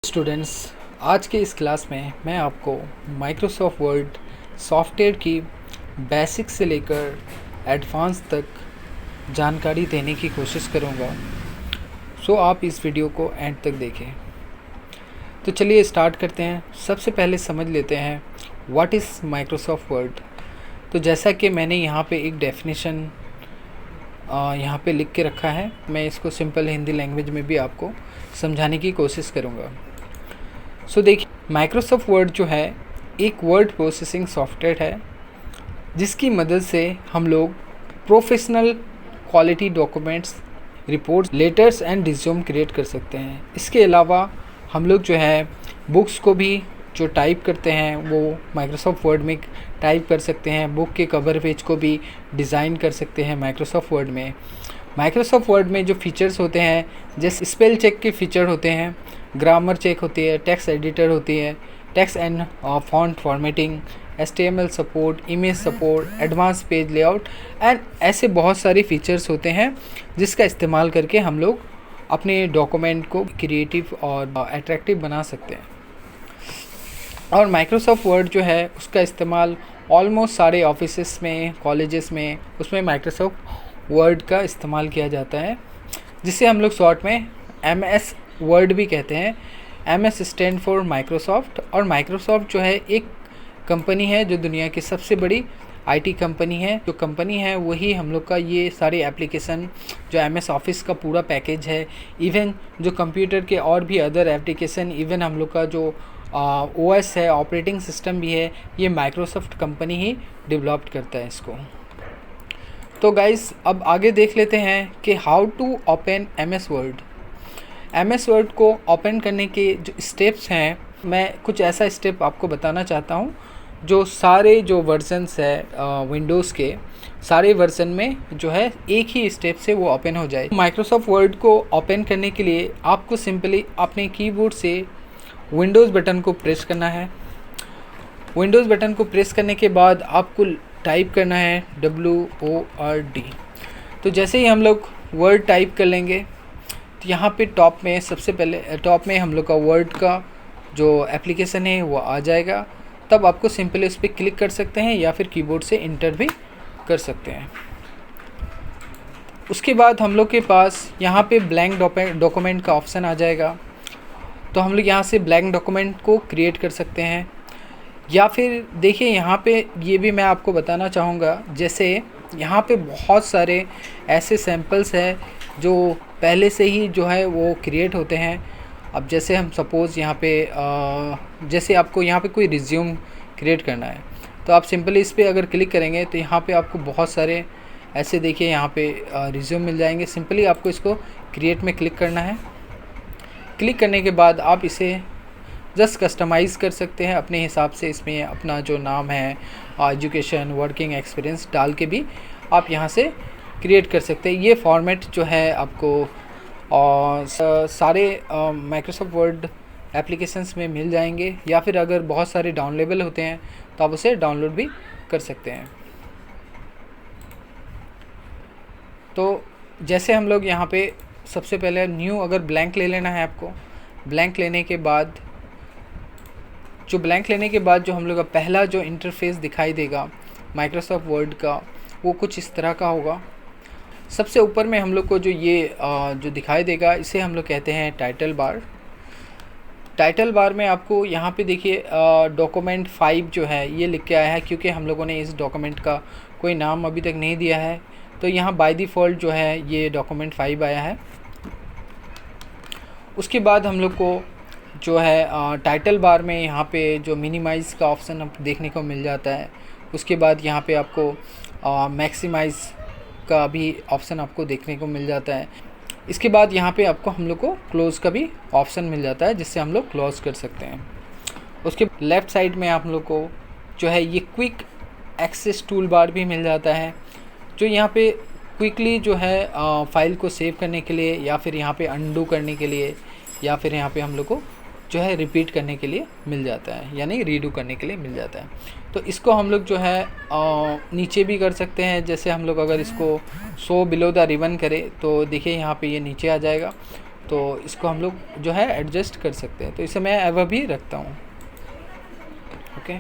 Students, आज के इस क्लास में मैं आपको माइक्रोसॉफ्ट वर्ड सॉफ्टवेयर की बेसिक से लेकर एडवांस तक जानकारी देने की कोशिश करूँगा। सो आप इस वीडियो को एंड तक देखें। तो चलिए स्टार्ट करते हैं। सबसे पहले समझ लेते हैं व्हाट इज़ माइक्रोसॉफ्ट वर्ड। तो जैसा कि मैंने यहाँ पे एक डेफिनेशन यहाँ पे लिख के रखा है, मैं इसको सिंपल हिंदी लैंग्वेज में भी आपको समझाने की कोशिश करूँगा। सो देखिए, माइक्रोसॉफ्ट वर्ड जो है एक वर्ड प्रोसेसिंग सॉफ्टवेयर है जिसकी मदद से हम लोग professional quality documents, reports, letters and resume create कर सकते हैं। इसके अलावा हम लोग जो है बुक्स को भी जो टाइप करते हैं वो माइक्रोसॉफ्ट वर्ड में टाइप कर सकते हैं। बुक के कवर पेज को भी डिज़ाइन कर सकते हैं माइक्रोसॉफ्ट वर्ड में। माइक्रोसॉफ्ट वर्ड में जो फीचर्स होते हैं, जैसे स्पेल चेक के फीचर होते हैं, ग्रामर चेक होती है, टेक्स्ट एडिटर होती है, text and font formatting, HTML support, image support, advance page layout and ऐसे बहुत सारे फीचर्स होते हैं जिसका इस्तेमाल करके हम लोग अपने डॉक्यूमेंट को क्रिएटिव और अट्रैक्टिव बना सकते हैं। और माइक्रोसॉफ्ट वर्ड जो है उसका इस्तेमाल ऑलमोस्ट सारे ऑफिसेस में, कॉलेजेस में, उसमें माइक्रोसॉफ्ट वर्ड का इस्तेमाल किया जाता है, जिसे हम लोग शॉर्ट में MS वर्ड भी कहते हैं। MS stand for Microsoft. और माइक्रोसॉफ्ट जो है एक कंपनी है जो दुनिया की सबसे बड़ी IT कंपनी है। जो कंपनी है वही हम लोग का ये सारे एप्लीकेशन, जो MS ऑफिस का पूरा पैकेज है, इवन जो कंप्यूटर के और भी अदर एप्लीकेशन, इवन हम लोग का जो OS है, ऑपरेटिंग सिस्टम भी है, ये माइक्रोसॉफ्ट कंपनी ही डेवलप करता है इसको। तो गाइस, अब आगे देख लेते हैं कि how to open MS word. MS word को ओपन करने के जो स्टेप्स हैं, मैं कुछ ऐसा स्टेप आपको बताना चाहता हूँ जो सारे जो वर्जन्स है विंडोज़ के, सारे वर्जन में जो है एक ही स्टेप से वो ओपन हो जाए। माइक्रोसॉफ्ट वर्ड को ओपन करने के लिए आपको सिंपली अपने कीबोर्ड से विंडोज़ बटन को प्रेस करना है। विंडोज़ बटन को प्रेस करने के बाद आपको टाइप करना है WORD। तो जैसे ही हम लोग वर्ड टाइप कर लेंगे तो यहाँ पे टॉप में, सबसे पहले टॉप में हम लोग का वर्ड का जो एप्लीकेशन है वो आ जाएगा। तब आपको सिंपली उस पर क्लिक कर सकते हैं या फिर कीबोर्ड से इंटर भी कर सकते हैं। उसके बाद हम लोग के पास यहाँ पे ब्लैंक डॉक्यूमेंट का ऑप्शन आ जाएगा। तो हम लोग यहाँ से ब्लैंक डॉक्यूमेंट को क्रिएट कर सकते हैं। या फिर देखिए, यहाँ पे ये भी मैं आपको बताना चाहूँगा, जैसे यहाँ पे बहुत सारे ऐसे सैम्पल्स हैं जो पहले से ही जो है वो क्रिएट होते हैं। अब जैसे हम सपोज़ यहाँ पे जैसे आपको यहाँ पे कोई रिज्यूम क्रिएट करना है, तो आप सिंपली इस पर अगर क्लिक करेंगे तो यहाँ पे आपको बहुत सारे ऐसे, देखिए यहाँ पे रिज्यूम मिल जाएंगे। सिंपली आपको इसको क्रिएट में क्लिक करना है। क्लिक करने के बाद आप इसे जस्ट कस्टमाइज़ कर सकते हैं अपने हिसाब से। इसमें अपना जो नाम है, एजुकेशन, वर्किंग एक्सपीरियंस डाल के भी आप यहाँ से क्रिएट कर सकते हैं। ये फॉर्मेट जो है आपको सारे माइक्रोसॉफ्ट वर्ड एप्लीकेशंस में मिल जाएंगे, या फिर अगर बहुत सारे डाउनलोडेबल होते हैं तो आप उसे डाउनलोड भी कर सकते हैं। तो जैसे हम लोग यहाँ पे सबसे पहले न्यू अगर ब्लैंक ले लेना है आपको, ब्लैंक लेने के बाद जो हम लोग का पहला जो इंटरफेस दिखाई देगा माइक्रोसॉफ्ट वर्ड का, वो कुछ इस तरह का होगा। सबसे ऊपर में हम लोग को जो ये जो दिखाई देगा, इसे हम लोग कहते हैं टाइटल बार। टाइटल बार में आपको यहाँ पे देखिए डॉक्यूमेंट 5 जो है ये लिख के आया है, क्योंकि हम लोगों ने इस डॉक्यूमेंट का कोई नाम अभी तक नहीं दिया है। तो यहाँ बाय डिफ़ॉल्ट जो है ये डॉक्यूमेंट 5 आया है। उसके बाद हम लोग को जो है टाइटल बार में यहाँ पे जो मिनिमाइज़ का ऑप्शन अब देखने को मिल जाता है। उसके बाद यहाँ पे आपको मैक्सिमाइज़ का भी ऑप्शन आपको देखने को मिल जाता है। इसके बाद यहाँ पे आपको हम लोग को क्लोज़ का भी ऑप्शन मिल जाता है, जिससे हम लोग क्लोज़ कर सकते हैं। उसके लेफ़्ट साइड में आप लोग को जो है ये क्विक एक्सेस टूल बार भी मिल जाता है, जो यहाँ पे क्विकली जो है फ़ाइल को सेव करने के लिए, या फिर यहाँ पे अंडू करने के लिए, या फिर यहाँ पे हम लोग को जो है रिपीट करने के लिए मिल जाता है, यानी रीडू करने के लिए मिल जाता है। तो इसको हम लोग जो है नीचे भी कर सकते हैं। जैसे हम लोग अगर इसको शो बिलो द रिबन करें तो देखिए यहाँ पे ये नीचे आ जाएगा। तो इसको हम लोग जो है एडजस्ट कर सकते हैं। तो इसे मैं एवर भी रखता हूँ। ओके,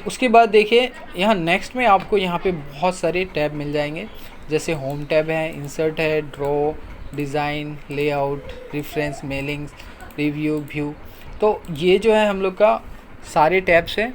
उसके बाद देखिए यहाँ नेक्स्ट में आपको यहाँ पे बहुत सारे टैब मिल जाएंगे। जैसे होम टैब है, इंसर्ट है, draw, design, layout, reference, mailings, review, view. तो ये जो है हम लोग का सारे टैब्स हैं।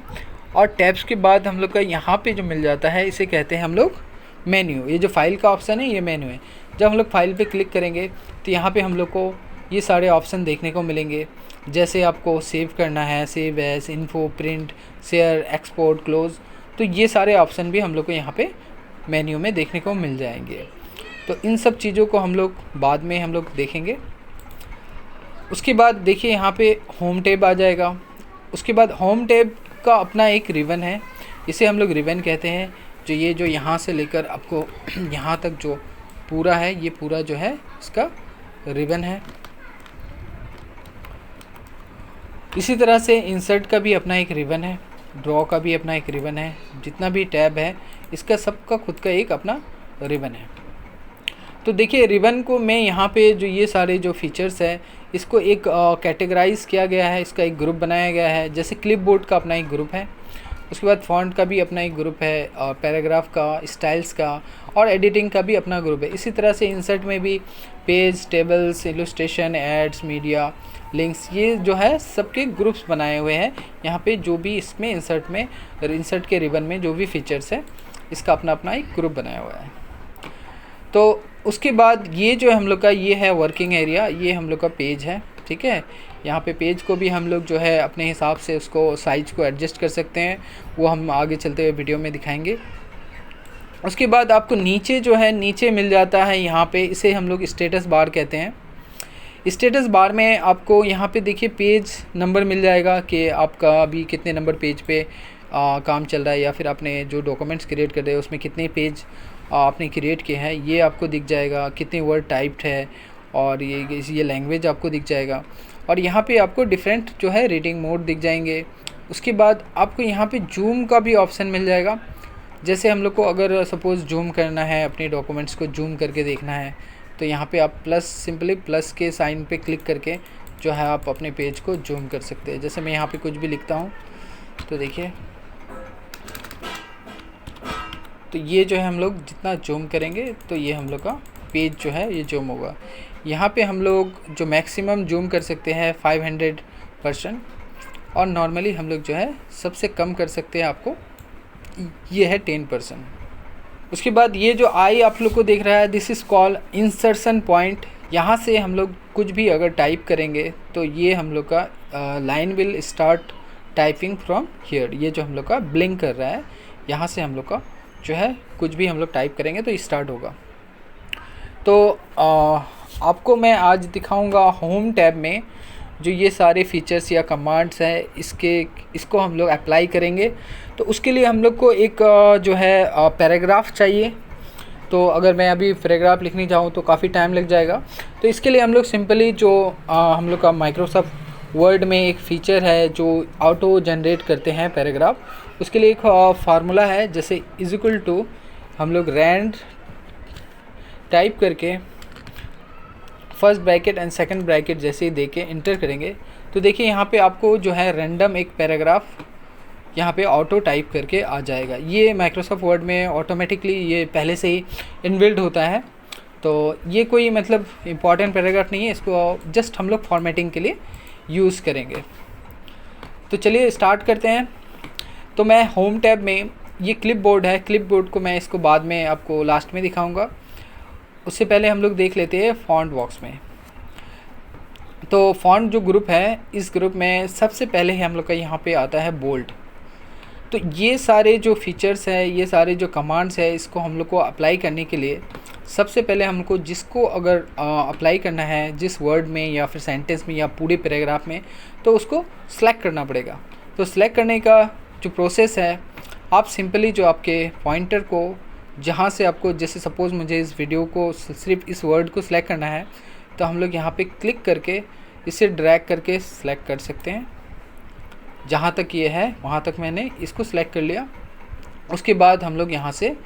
और टैब्स के बाद हम लोग का यहाँ पे जो मिल जाता है इसे कहते हैं हम लोग मेन्यू। ये जो फाइल का ऑप्शन है ये मेन्यू है। जब हम लोग फाइल पे क्लिक करेंगे तो यहाँ पे हम लोग को ये सारे ऑप्शन देखने को मिलेंगे। जैसे आपको सेव करना है, save as, info, print, share, export, close. तो ये सारे ऑप्शन भी हम लोग को यहाँ पे मेन्यू में देखने को मिल जाएंगे। तो इन सब चीज़ों को हम लोग बाद में हम लोग देखेंगे। उसके बाद देखिए यहाँ पे होम टैब आ जाएगा। उसके बाद होम टैब का अपना एक रिबन है, इसे हम लोग रिबन कहते हैं। जो यहाँ से लेकर आपको यहाँ तक जो पूरा है, ये पूरा जो है इसका रिबन है। इसी तरह से इंसर्ट का भी अपना एक रिबन है, ड्रॉ का भी अपना एक रिबन है। जितना भी टैब है इसका सबका खुद का एक अपना रिबन है। तो देखिए रिबन को मैं यहाँ पे जो ये सारे जो फीचर्स है इसको एक कैटेगराइज किया गया है, इसका एक ग्रुप बनाया गया है। जैसे क्लिपबोर्ड का अपना एक ग्रुप है, उसके बाद फॉन्ट का भी अपना एक ग्रुप है, और पैराग्राफ का, स्टाइल्स का और एडिटिंग का भी अपना ग्रुप है। इसी तरह से इंसर्ट में भी page, tables, illustration, adds, media, links, ये जो है सबके ग्रुप्स बनाए हुए हैं। यहाँ पे जो भी इसमें इंसर्ट के रिबन में जो भी फीचर्स है इसका अपना अपना एक ग्रुप बनाया हुआ है। तो उसके बाद ये जो हम लोग का ये है वर्किंग एरिया, ये हम लोग का पेज है। ठीक है, यहाँ पे पेज को भी हम लोग जो है अपने हिसाब से उसको साइज को एडजस्ट कर सकते हैं, वो हम आगे चलते हुए वीडियो में दिखाएंगे। उसके बाद आपको नीचे जो है नीचे मिल जाता है यहाँ पे, इसे हम लोग स्टेटस बार कहते हैं। स्टेटस बार में आपको यहाँ पे देखिए पेज नंबर मिल जाएगा कि आपका अभी कितने नंबर पेज पे काम चल रहा है, या फिर आपने जो डॉक्यूमेंट्स क्रिएट कर रहे हैं उसमें कितने पेज आपने क्रिएट किए हैं, ये आपको दिख जाएगा। कितने वर्ड टाइप्ड है और ये लैंग्वेज आपको दिख जाएगा। और यहाँ पे आपको डिफरेंट जो है रीडिंग मोड दिख जाएंगे। उसके बाद आपको यहाँ पे जूम का भी ऑप्शन मिल जाएगा। जैसे हम लोग को अगर सपोज़ जूम करना है, अपने डॉक्यूमेंट्स को जूम करके देखना है, तो यहाँ पे आप सिंपली प्लस के साइन पे क्लिक करके जो है आप अपने पेज को जूम कर सकते हैं। जैसे मैं यहाँ पे कुछ भी लिखता हूँ तो देखिए, तो ये जो है हम लोग जितना जूम करेंगे तो ये हम लोग का पेज जो है ये जूम होगा। यहाँ पे हम लोग जो मैक्सिमम जूम कर सकते हैं 500%, और नॉर्मली हम लोग जो है सबसे कम कर सकते हैं, आपको ये है 10%। उसके बाद ये जो आई आप लोग को देख रहा है, this is called insertion point. यहाँ से हम लोग कुछ भी अगर टाइप करेंगे तो ये हम लोग का line will start typing from here. ये जो हम लोग का ब्लिंक कर रहा है, यहाँ से हम लोग का जो है कुछ भी हम लोग टाइप करेंगे तो स्टार्ट होगा। तो आपको मैं आज दिखाऊंगा होम टैब में जो ये सारे फीचर्स या कमांड्स हैं, इसको हम लोग अप्लाई करेंगे। तो उसके लिए हम लोग को एक जो है पैराग्राफ चाहिए। तो अगर मैं अभी पैराग्राफ लिखने जाऊँ तो काफ़ी टाइम लग जाएगा। तो इसके लिए हम लोग सिंपली जो हम लोग का माइक्रोसॉफ्ट वर्ड में एक फ़ीचर है जो ऑटो जनरेट करते हैं पैराग्राफ, उसके लिए एक फार्मूला है। जैसे इज इक्वल टू हम लोग रैंड टाइप करके first bracket and second bracket जैसे ही देके इंटर करेंगे तो देखिए यहाँ पे आपको जो है रैंडम एक पैराग्राफ यहाँ पे ऑटो टाइप करके आ जाएगा। ये माइक्रोसॉफ्ट वर्ड में ऑटोमेटिकली ये पहले से ही इनबिल्ड होता है। तो ये कोई मतलब इम्पॉर्टेंट पैराग्राफ नहीं है, इसको जस्ट हम लोग फॉर्मेटिंग के लिए यूज़ करेंगे। तो चलिए स्टार्ट करते हैं। तो मैं होम टैब में ये क्लिपबोर्ड है, क्लिपबोर्ड को मैं इसको बाद में आपको लास्ट में दिखाऊंगा। उससे पहले हम लोग देख लेते हैं फॉन्ट बॉक्स में। तो फॉन्ट जो ग्रुप है, इस ग्रुप में सबसे पहले हम लोग का यहाँ पे आता है बोल्ड। तो ये सारे जो फीचर्स है, ये सारे जो कमांड्स है, इसको हम लोग को अप्लाई करने के लिए सबसे पहले हमको जिसको अगर अप्लाई करना है जिस वर्ड में या फिर सेंटेंस में या पूरे पैराग्राफ में, तो उसको सेलेक्ट करना पड़ेगा। तो सेलेक्ट करने का जो प्रोसेस है, आप सिंपली जो आपके पॉइंटर को जहाँ से आपको, जैसे सपोज़ मुझे इस वीडियो को सिर्फ इस वर्ड को सिलेक्ट करना है, तो हम लोग यहाँ पे क्लिक करके इसे ड्रैग करके सिलेक्ट कर सकते हैं। जहाँ तक ये है वहाँ तक मैंने इसको सिलेक्ट कर लिया। उसके बाद हम लोग यहाँ से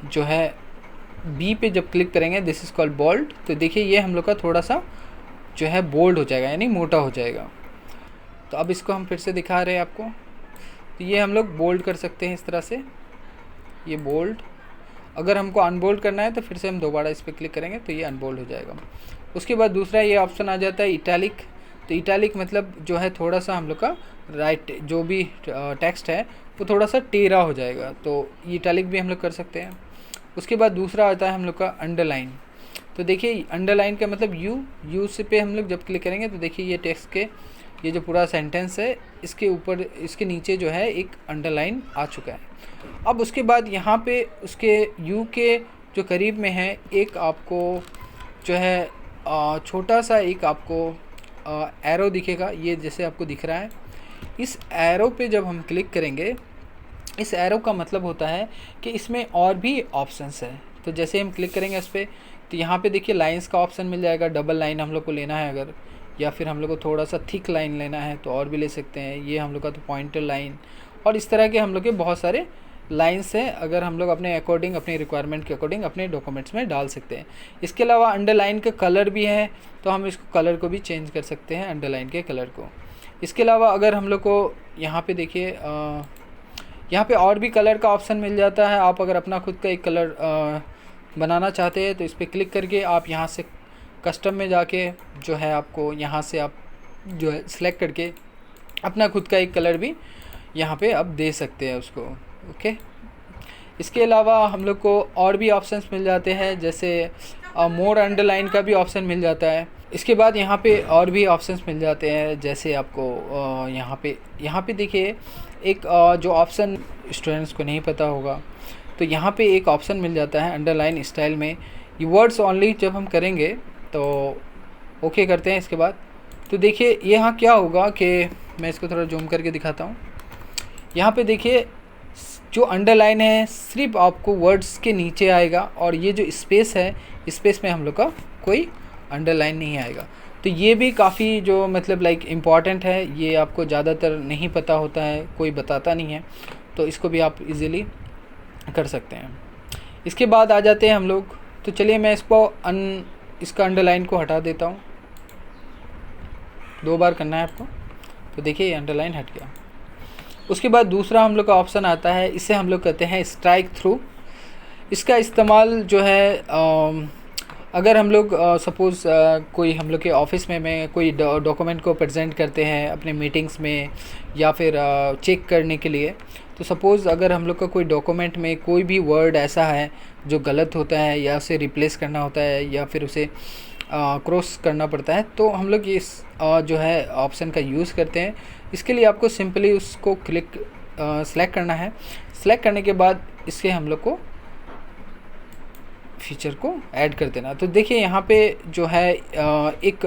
जो है बी पे जब क्लिक करेंगे, दिस इज़ कॉल्ड बोल्ड, तो देखिए ये हम लोग का थोड़ा सा जो है बोल्ड हो जाएगा, यानी मोटा हो जाएगा। तो अब इसको हम फिर से दिखा रहे हैं आपको। तो ये हम लोग बोल्ड कर सकते हैं इस तरह से, ये बोल्ड। अगर हमको अनबोल्ड करना है तो फिर से हम दोबारा इस पर क्लिक करेंगे तो ये अनबोल्ड हो जाएगा। उसके बाद दूसरा ये ऑप्शन आ जाता है इटैलिक। तो इटैलिक मतलब जो है थोड़ा सा हम लोग का राइट जो भी टेक्स्ट है वो थोड़ा सा टेढ़ा हो जाएगा, तो इटैलिक भी हम लोग कर सकते हैं। उसके बाद दूसरा आता है हम लोग का अंडरलाइन। तो देखिए अंडरलाइन का मतलब यू से पे हम लोग जब क्लिक करेंगे तो देखिए ये टेक्स्ट के ये जो पूरा सेंटेंस है इसके ऊपर इसके नीचे जो है एक अंडरलाइन आ चुका है। अब उसके बाद यहाँ पे उसके यू के जो करीब में है एक आपको जो है छोटा सा एक आपको एरो दिखेगा, ये जैसे आपको दिख रहा है। इस एरो पे जब हम क्लिक करेंगे, इस एरो का मतलब होता है कि इसमें और भी ऑप्शंस है। तो जैसे हम क्लिक करेंगे इस पर तो यहाँ पे देखिए लाइंस का ऑप्शन मिल जाएगा। डबल लाइन हम लोग को लेना है अगर, या फिर हम लोग को थोड़ा सा थिक लाइन लेना है तो और भी ले सकते हैं। ये हम लोग का तो पॉइंटर लाइन और इस तरह के हम लोग के बहुत सारे लाइंस हैं, अगर हम लोग अपने अकॉर्डिंग अपने रिक्वायरमेंट के अकॉर्डिंग अपने डॉक्यूमेंट्स में डाल सकते हैं। इसके अलावा अंडरलाइन का कलर भी है, तो हम इसको कलर को भी चेंज कर सकते हैं, अंडरलाइन के कलर को। इसके अलावा अगर हम लोग को यहाँ पे देखिए यहाँ पे और भी कलर का ऑप्शन मिल जाता है। आप अगर अपना खुद का एक कलर बनाना चाहते हैं तो इस पर क्लिक करके आप यहाँ से कस्टम में जाके जो है आपको यहाँ से आप जो है सिलेक्ट करके अपना खुद का एक कलर भी यहाँ पे आप दे सकते हैं उसको। ओके, इसके अलावा हम लोग को और भी ऑप्शंस मिल जाते हैं, जैसे मोर अंडरलाइन का भी ऑप्शन मिल जाता है। इसके बाद यहाँ पे और भी ऑप्शंस मिल जाते हैं, जैसे आपको यहाँ पे देखिए एक जो ऑप्शन स्टूडेंट्स को नहीं पता होगा, तो यहाँ पे एक ऑप्शन मिल जाता है अंडरलाइन स्टाइल में। ये वर्ड्स ओनली जब हम करेंगे तो ओके करते हैं। इसके बाद तो देखिए यहाँ क्या होगा कि मैं इसको थोड़ा जूम करके दिखाता हूँ। यहाँ पे देखिए जो अंडरलाइन है सिर्फ आपको वर्ड्स के नीचे आएगा, और ये जो स्पेस है स्पेस में हम लोग का कोई अंडरलाइन नहीं आएगा। तो ये भी काफ़ी जो मतलब लाइक इम्पॉर्टेंट है, ये आपको ज़्यादातर नहीं पता होता है, कोई बताता नहीं है, तो इसको भी आप इजीली कर सकते हैं। इसके बाद आ जाते हैं हम लोग, तो चलिए मैं इसका अंडरलाइन को हटा देता हूँ। 2 बार करना है आपको, तो देखिए ये अंडरलाइन हट गया। उसके बाद दूसरा हम लोग का ऑप्शन आता है, इसे हम लोग कहते हैं स्ट्राइक थ्रू। इसका इस्तेमाल जो है अगर हम लोग सपोज़ कोई हम लोग के ऑफिस में कोई डॉक्यूमेंट को प्रेजेंट करते हैं अपने मीटिंग्स में या फिर चेक करने के लिए, तो सपोज़ अगर हम लोग का कोई डॉक्यूमेंट में कोई भी वर्ड ऐसा है जो गलत होता है या उसे रिप्लेस करना होता है या फिर उसे क्रॉस करना पड़ता है, तो हम लोग इस जो है ऑप्शन का यूज़ करते हैं। इसके लिए आपको सिंपली उसको सेलेक्ट करना है। सेलेक्ट करने के बाद इसके हम लोग को फीचर को ऐड कर देना। तो देखिए यहाँ पे जो है एक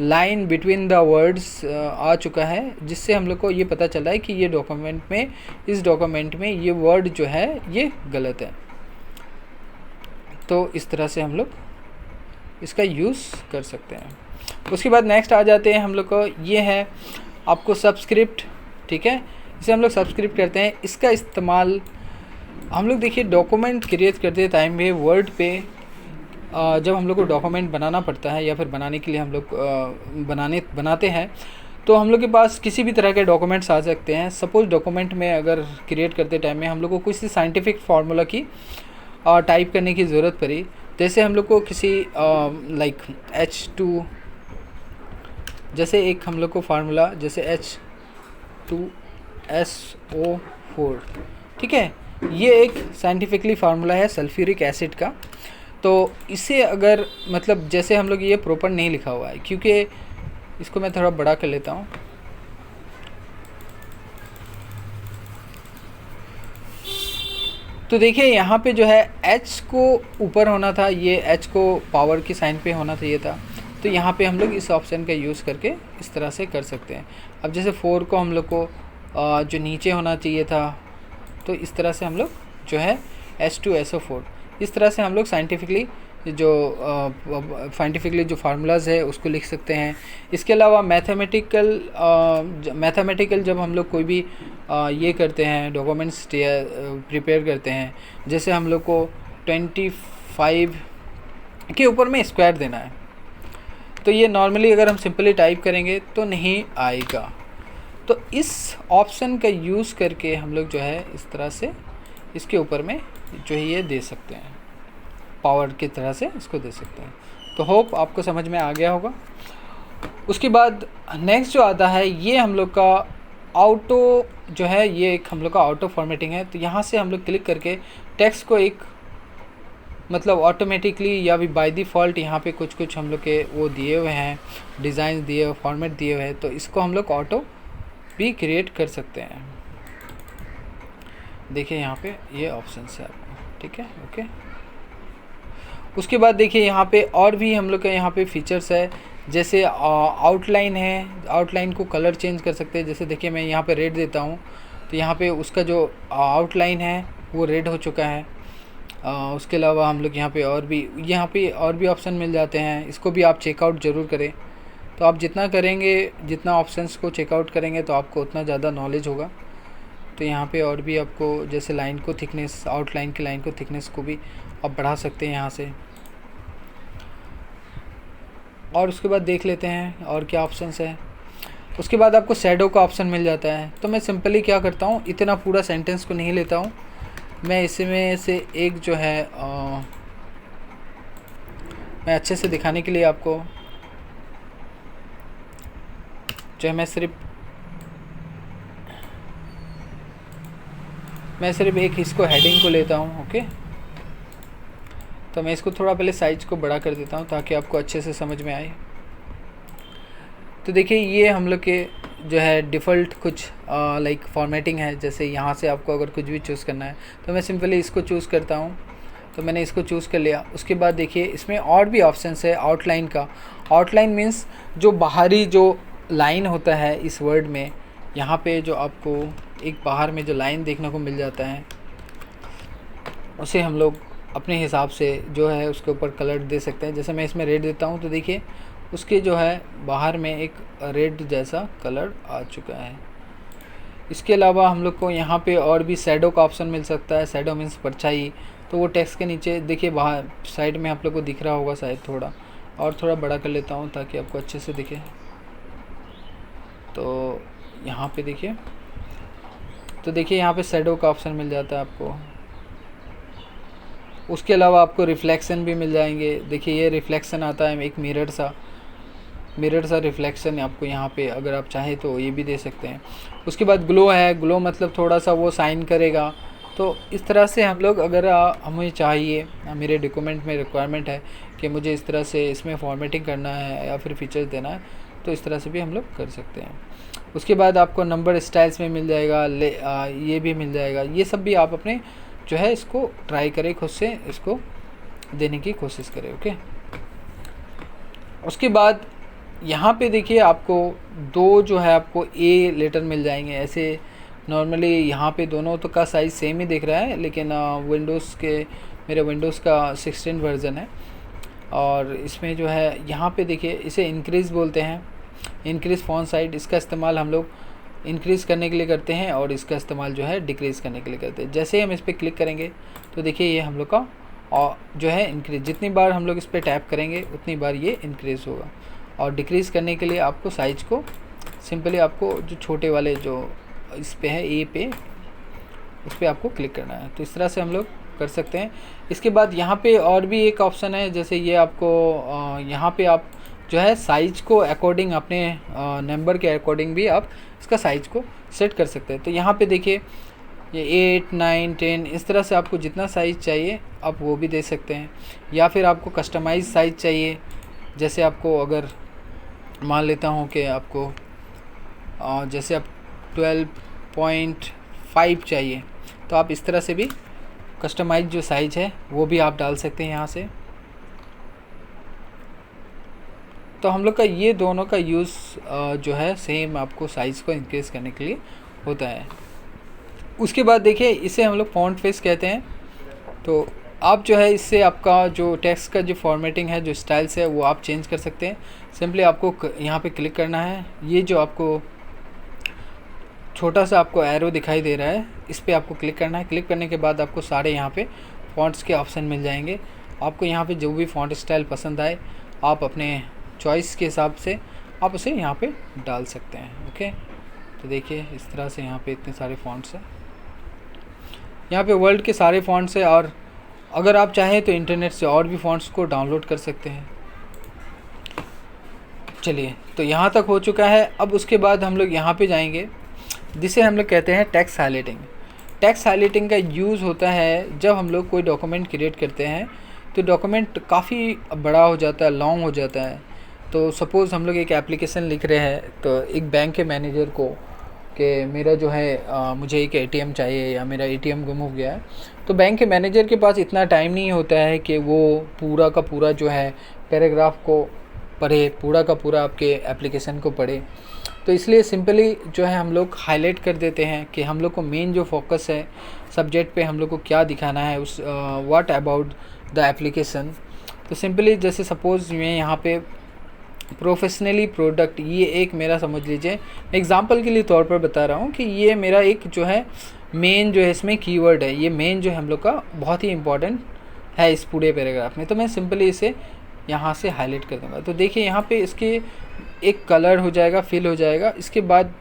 लाइन बिटवीन द वर्ड्स आ चुका है, जिससे हम लोग को ये पता चला है कि ये डॉक्यूमेंट में इस डॉक्यूमेंट में ये वर्ड जो है ये गलत है। तो इस तरह से हम लोग इसका यूज़ कर सकते हैं। उसके बाद नेक्स्ट आ जाते हैं हम लोग को, ये है आपको सबस्क्रिप्ट। ठीक है, इसे हम लोग सबस्क्रिप्ट करते हैं। इसका इस्तेमाल हम लोग देखिए डॉक्यूमेंट क्रिएट करते टाइम में वर्ड पे जब हम लोग को डॉक्यूमेंट बनाना पड़ता है या फिर बनाने के लिए हम लोग बनाते हैं, तो हम लोग के पास किसी भी तरह के डॉक्यूमेंट्स आ सकते हैं। सपोज़ डॉक्यूमेंट में अगर क्रिएट करते टाइम में हम लोग को किसी साइंटिफिक फार्मूला की टाइप करने की ज़रूरत पड़ी, जैसे हम लोग को किसी लाइक H2 जैसे एक हम लोग को फार्मूला जैसे H2SO4, ठीक है, ये एक साइंटिफिकली फार्मूला है सल्फ्यूरिक एसिड का। तो इसे अगर मतलब जैसे हम लोग ये प्रॉपर नहीं लिखा हुआ है, क्योंकि इसको मैं थोड़ा बड़ा कर लेता हूँ। तो देखिए यहाँ पे जो है H को ऊपर होना था, ये H को पावर की साइन पे होना चाहिए था। तो यहाँ पे हम लोग इस ऑप्शन का यूज़ करके इस तरह से कर सकते हैं। अब जैसे 4 को हम लोग को जो नीचे होना चाहिए था, तो इस तरह से हम लोग जो है H2SO4 इस तरह से हम लोग साइंटिफिकली जो साइंटिफिकली जो फार्मूलाज है उसको लिख सकते हैं। इसके अलावा मैथमेटिकल जब हम लोग कोई भी ये करते हैं, डॉक्यूमेंट्स प्रिपेयर करते हैं, जैसे हम लोग को 25 के ऊपर में स्क्वायर देना है, तो ये नॉर्मली अगर हम सिंपली टाइप करेंगे तो नहीं आएगा। तो इस ऑप्शन का यूज़ करके हम लोग जो है इस तरह से इसके ऊपर में जो है ये दे सकते हैं, पावर की तरह से इसको दे सकते हैं। तो होप आपको समझ में आ गया होगा। उसके बाद नेक्स्ट जो आता है ये हम लोग का ऑटो जो है, ये एक हम लोग का ऑटो फॉर्मेटिंग है। तो यहाँ से हम लोग क्लिक करके टेक्स्ट को एक मतलब ऑटोमेटिकली या भी बाय डिफ़ॉल्ट यहाँ पे कुछ हम लोग के वो दिए हुए हैं, डिज़ाइन दिए हुए, फॉर्मेट दिए हुए हैं, तो इसको हम लोग ऑटो भी क्रिएट कर सकते हैं। देखिए यहाँ पे ये ऑप्शन है आपको, ठीक है, ओके। उसके बाद देखिए यहाँ पे और भी हम लोग का यहाँ पे फीचर्स है, जैसे आउटलाइन है, आउटलाइन को कलर चेंज कर सकते हैं। जैसे देखिए मैं यहाँ पे रेड देता हूँ तो यहाँ पे उसका जो आउटलाइन है वो रेड हो चुका है। उसके अलावा हम लोग यहाँ पे और भी ऑप्शन मिल जाते हैं, इसको भी आप चेकआउट ज़रूर करें। तो आप जितना करेंगे, जितना ऑप्शंस को चेकआउट करेंगे तो आपको उतना ज़्यादा नॉलेज होगा। तो यहाँ पे और भी आपको जैसे लाइन को थिकनेस, आउटलाइन की लाइन को थिकनेस को भी आप बढ़ा सकते हैं यहाँ से। और उसके बाद देख लेते हैं और क्या ऑप्शंस है। उसके बाद आपको शैडो का ऑप्शन मिल जाता है। तो मैं सिंपली क्या करता हूँ, इतना पूरा सेंटेंस को नहीं लेता हूँ, मैं इसमें से एक जो है मैं अच्छे से दिखाने के लिए आपको जो है मैं सिर्फ एक इसको हेडिंग को लेता हूँ, ओके। तो मैं इसको थोड़ा पहले साइज़ को बड़ा कर देता हूँ ताकि आपको अच्छे से समझ में आए। तो देखिए ये हम लोग के जो है डिफ़ॉल्ट कुछ लाइक फॉर्मेटिंग है। जैसे यहाँ से आपको अगर कुछ भी चूज़ करना है तो मैं सिंपली इसको चूज़ करता हूँ। तो मैंने इसको चूज़ कर लिया। उसके बाद देखिए इसमें और भी ऑप्शंस है आउटलाइन का। आउटलाइन मीन्स जो बाहरी जो लाइन होता है इस वर्ड में, यहाँ पे जो आपको एक बाहर में जो लाइन देखने को मिल जाता है उसे हम लोग अपने हिसाब से जो है उसके ऊपर कलर दे सकते हैं। जैसे मैं इसमें रेड देता हूँ तो देखिए उसके जो है बाहर में एक रेड जैसा कलर आ चुका है। इसके अलावा हम लोग को यहाँ पे और भी शैडो का ऑप्शन मिल सकता है। शैडो मीन्स परछाई। तो वो टेक्स्ट के नीचे देखिए बाहर साइड में आप लोग को दिख रहा होगा शायद, थोड़ा बड़ा कर लेता हूँ ताकि आपको अच्छे से दिखे। तो यहाँ पे देखिए, तो देखिए यहाँ पे शैडो का ऑप्शन मिल जाता है आपको। उसके अलावा आपको रिफ्लेक्शन भी मिल जाएंगे। देखिए ये रिफ्लेक्शन आता है, एक मिरर सा रिफ्लेक्शन आपको यहाँ पे अगर आप चाहें तो ये भी दे सकते हैं। उसके बाद ग्लो है। ग्लो मतलब थोड़ा सा वो साइन करेगा। तो इस तरह से हम लोग अगर हमें चाहिए, मेरे डॉक्यूमेंट में रिक्वायरमेंट है कि मुझे इस तरह से इसमें फॉर्मेटिंग करना है या फिर फीचर्स देना है, तो इस तरह से भी हम लोग कर सकते हैं। उसके बाद आपको नंबर स्टाइल्स में मिल जाएगा, ये भी मिल जाएगा। ये सब भी आप अपने जो है इसको ट्राई करें, खुद से इसको देने की कोशिश करें, ओके। उसके बाद यहाँ पे देखिए आपको दो जो है आपको ए लेटर मिल जाएंगे। ऐसे नॉर्मली यहाँ पे दोनों तो का साइज़ सेम ही दिख रहा है, लेकिन मेरे विंडोज़ का 16 वर्ज़न है। और इसमें जो है यहाँ पे देखिए इसे इंक्रीज़ बोलते हैं, इंक्रीज़ फॉन्ट साइज। इसका इस्तेमाल हम लोग इंक्रीज़ करने के लिए करते हैं और इसका इस्तेमाल जो है डिक्रीज़ करने के लिए करते हैं। जैसे ही हम इस पर क्लिक करेंगे तो देखिए ये हम लोग का जो है इंक्रीज़, जितनी बार हम लोग इस पर टैप करेंगे उतनी बार ये इंक्रीज़ होगा। और डिक्रीज़ करने के लिए आपको साइज़ को सिंपली आपको जो छोटे वाले जो इस पे है ए पे, उस पर आपको क्लिक करना है। तो इस तरह से हम लोग कर सकते हैं। इसके बाद यहाँ पे और भी एक ऑप्शन है, जैसे ये आपको यहाँ पे आप जो है साइज़ को अकॉर्डिंग अपने नंबर के अकॉर्डिंग भी आप इसका साइज़ को सेट कर सकते हैं। तो यहाँ पे देखिए ये 8, 9, 10 इस तरह से आपको जितना साइज़ चाहिए आप वो भी दे सकते हैं। या फिर आपको कस्टमाइज़ साइज़ चाहिए, जैसे आपको अगर मान लेता हूँ कि आपको जैसे आप 12.5 चाहिए तो आप इस तरह से भी कस्टमाइज जो साइज़ है वो भी आप डाल सकते हैं यहाँ से। तो हम लोग का ये दोनों का यूज़ जो है सेम आपको साइज़ को इंक्रीज़ करने के लिए होता है। उसके बाद देखिए इसे हम लोग फॉन्ट फेस कहते हैं। तो आप जो है इससे आपका जो टेक्स्ट का जो फॉर्मेटिंग है, जो स्टाइल्स है, वो आप चेंज कर सकते हैं। सिंपली आपको यहाँ पे क्लिक करना है, ये जो आपको छोटा सा आपको एरो दिखाई दे रहा है, इस पर आपको क्लिक करना है। क्लिक करने के बाद आपको सारे यहाँ पे फ़ॉन्ट्स के ऑप्शन मिल जाएंगे। आपको यहाँ पे जो भी फ़ॉन्ट स्टाइल पसंद आए, आप अपने चॉइस के हिसाब से आप उसे यहाँ पे डाल सकते हैं। ओके, तो देखिए इस तरह से यहाँ पे इतने सारे फ़ॉन्ट्स हैं, यहाँ पे वर्ल्ड के सारे फ़ॉन्ट्स हैं। और अगर आप चाहें तो इंटरनेट से और भी फ़ॉन्ट्स को डाउनलोड कर सकते हैं। चलिए, तो यहाँ तक हो चुका है। अब उसके बाद हम लोग यहाँ पे जाएंगे, जिसे हम लोग कहते हैं टेक्स्ट हाइलाइटिंग। टेक्स्ट हाइलाइटिंग का यूज़ होता है जब हम लोग कोई डॉक्यूमेंट क्रिएट करते हैं, तो डॉक्यूमेंट काफ़ी बड़ा हो जाता है, लॉन्ग हो जाता है। तो सपोज़ हम लोग एक एप्लीकेशन लिख रहे हैं, तो एक बैंक के मैनेजर को कि मेरा जो है मुझे एक एटीएम चाहिए या मेरा एटीएम गुम हो गया है, तो बैंक के मैनेजर के पास इतना टाइम नहीं होता है कि वो पूरा का पूरा जो है पैराग्राफ को पढ़े, पूरा का पूरा आपके एप्लीकेशन को पढ़े। तो इसलिए सिंपली जो है हम लोग हाईलाइट कर देते हैं कि हम लोग को मेन जो फोकस है सब्जेक्ट पे, हम लोग को क्या दिखाना है, उस व्हाट अबाउट द एप्लीकेशन। तो सिंपली जैसे सपोज़ मैं यहाँ पे प्रोफेशनली प्रोडक्ट, ये एक मेरा समझ लीजिए एग्जांपल के लिए तौर पर बता रहा हूँ कि ये मेरा एक जो है मेन जो है इसमें कीवर्ड है, ये मेन जो है हम लोग का बहुत ही इम्पॉर्टेंट है इस पूरे पैराग्राफ में। तो मैं सिंपली इसे यहाँ से हाईलाइट कर दूँगा। तो देखिए यहाँ पे इसके एक कलर हो जाएगा, फिल हो जाएगा। इसके बाद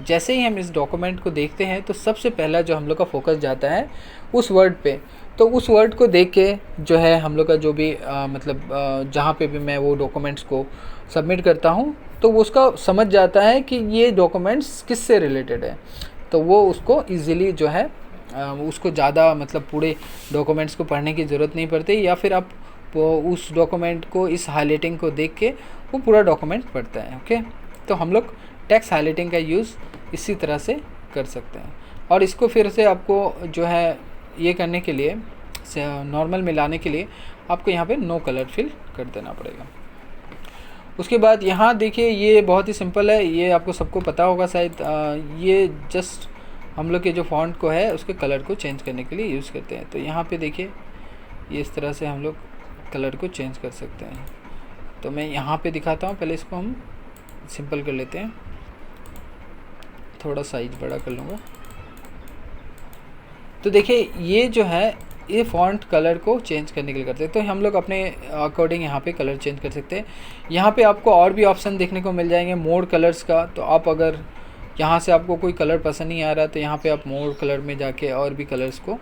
जैसे ही हम इस डॉक्यूमेंट को देखते हैं, तो सबसे पहला जो हम लोग का फोकस जाता है उस वर्ड पे। तो उस वर्ड को देख के जो है हम लोग का जो भी जहाँ पे भी मैं वो डॉक्यूमेंट्स को सबमिट करता हूँ, तो वो उसका समझ जाता है कि ये डॉक्यूमेंट्स किससे रिलेटेड है। तो वो उसको ईज़िली जो है उसको ज़्यादा पूरे डॉक्यूमेंट्स को पढ़ने की ज़रूरत नहीं पड़ती, या फिर आप उस डॉक्यूमेंट को इस हाईलाइटिंग को देख के वो पूरा डॉक्यूमेंट पढ़ता है। ओके, तो हम लोग टेक्स्ट हाईलाइटिंग का यूज़ इसी तरह से कर सकते हैं। और इसको फिर से आपको जो है ये करने के लिए, नॉर्मल मिलाने के लिए आपको यहाँ पे नो कलर फिल कर देना पड़ेगा। उसके बाद यहाँ देखिए ये बहुत ही सिंपल है, ये आपको सबको पता होगा शायद। ये जस्ट हम लोग के जो फॉन्ट को है उसके कलर को चेंज करने के लिए यूज़ करते हैं। तो यहाँ पे देखिए ये इस तरह से हम लोग कलर को चेंज कर सकते हैं। तो मैं यहाँ पे दिखाता हूँ, पहले इसको हम सिंपल कर लेते हैं, थोड़ा साइज बड़ा कर लूँगा। तो देखिए ये जो है ये फ़ॉन्ट कलर को चेंज करने के लिए करते हैं। तो हम लोग अपने अकॉर्डिंग यहाँ पे कलर चेंज कर सकते हैं। यहाँ पे आपको और भी ऑप्शन देखने को मिल जाएंगे मोड कलर्स का। तो आप अगर यहाँ से आपको कोई कलर पसंद नहीं आ रहा, तो यहाँ पे आप मोड कलर में जाके और भी कलर्स को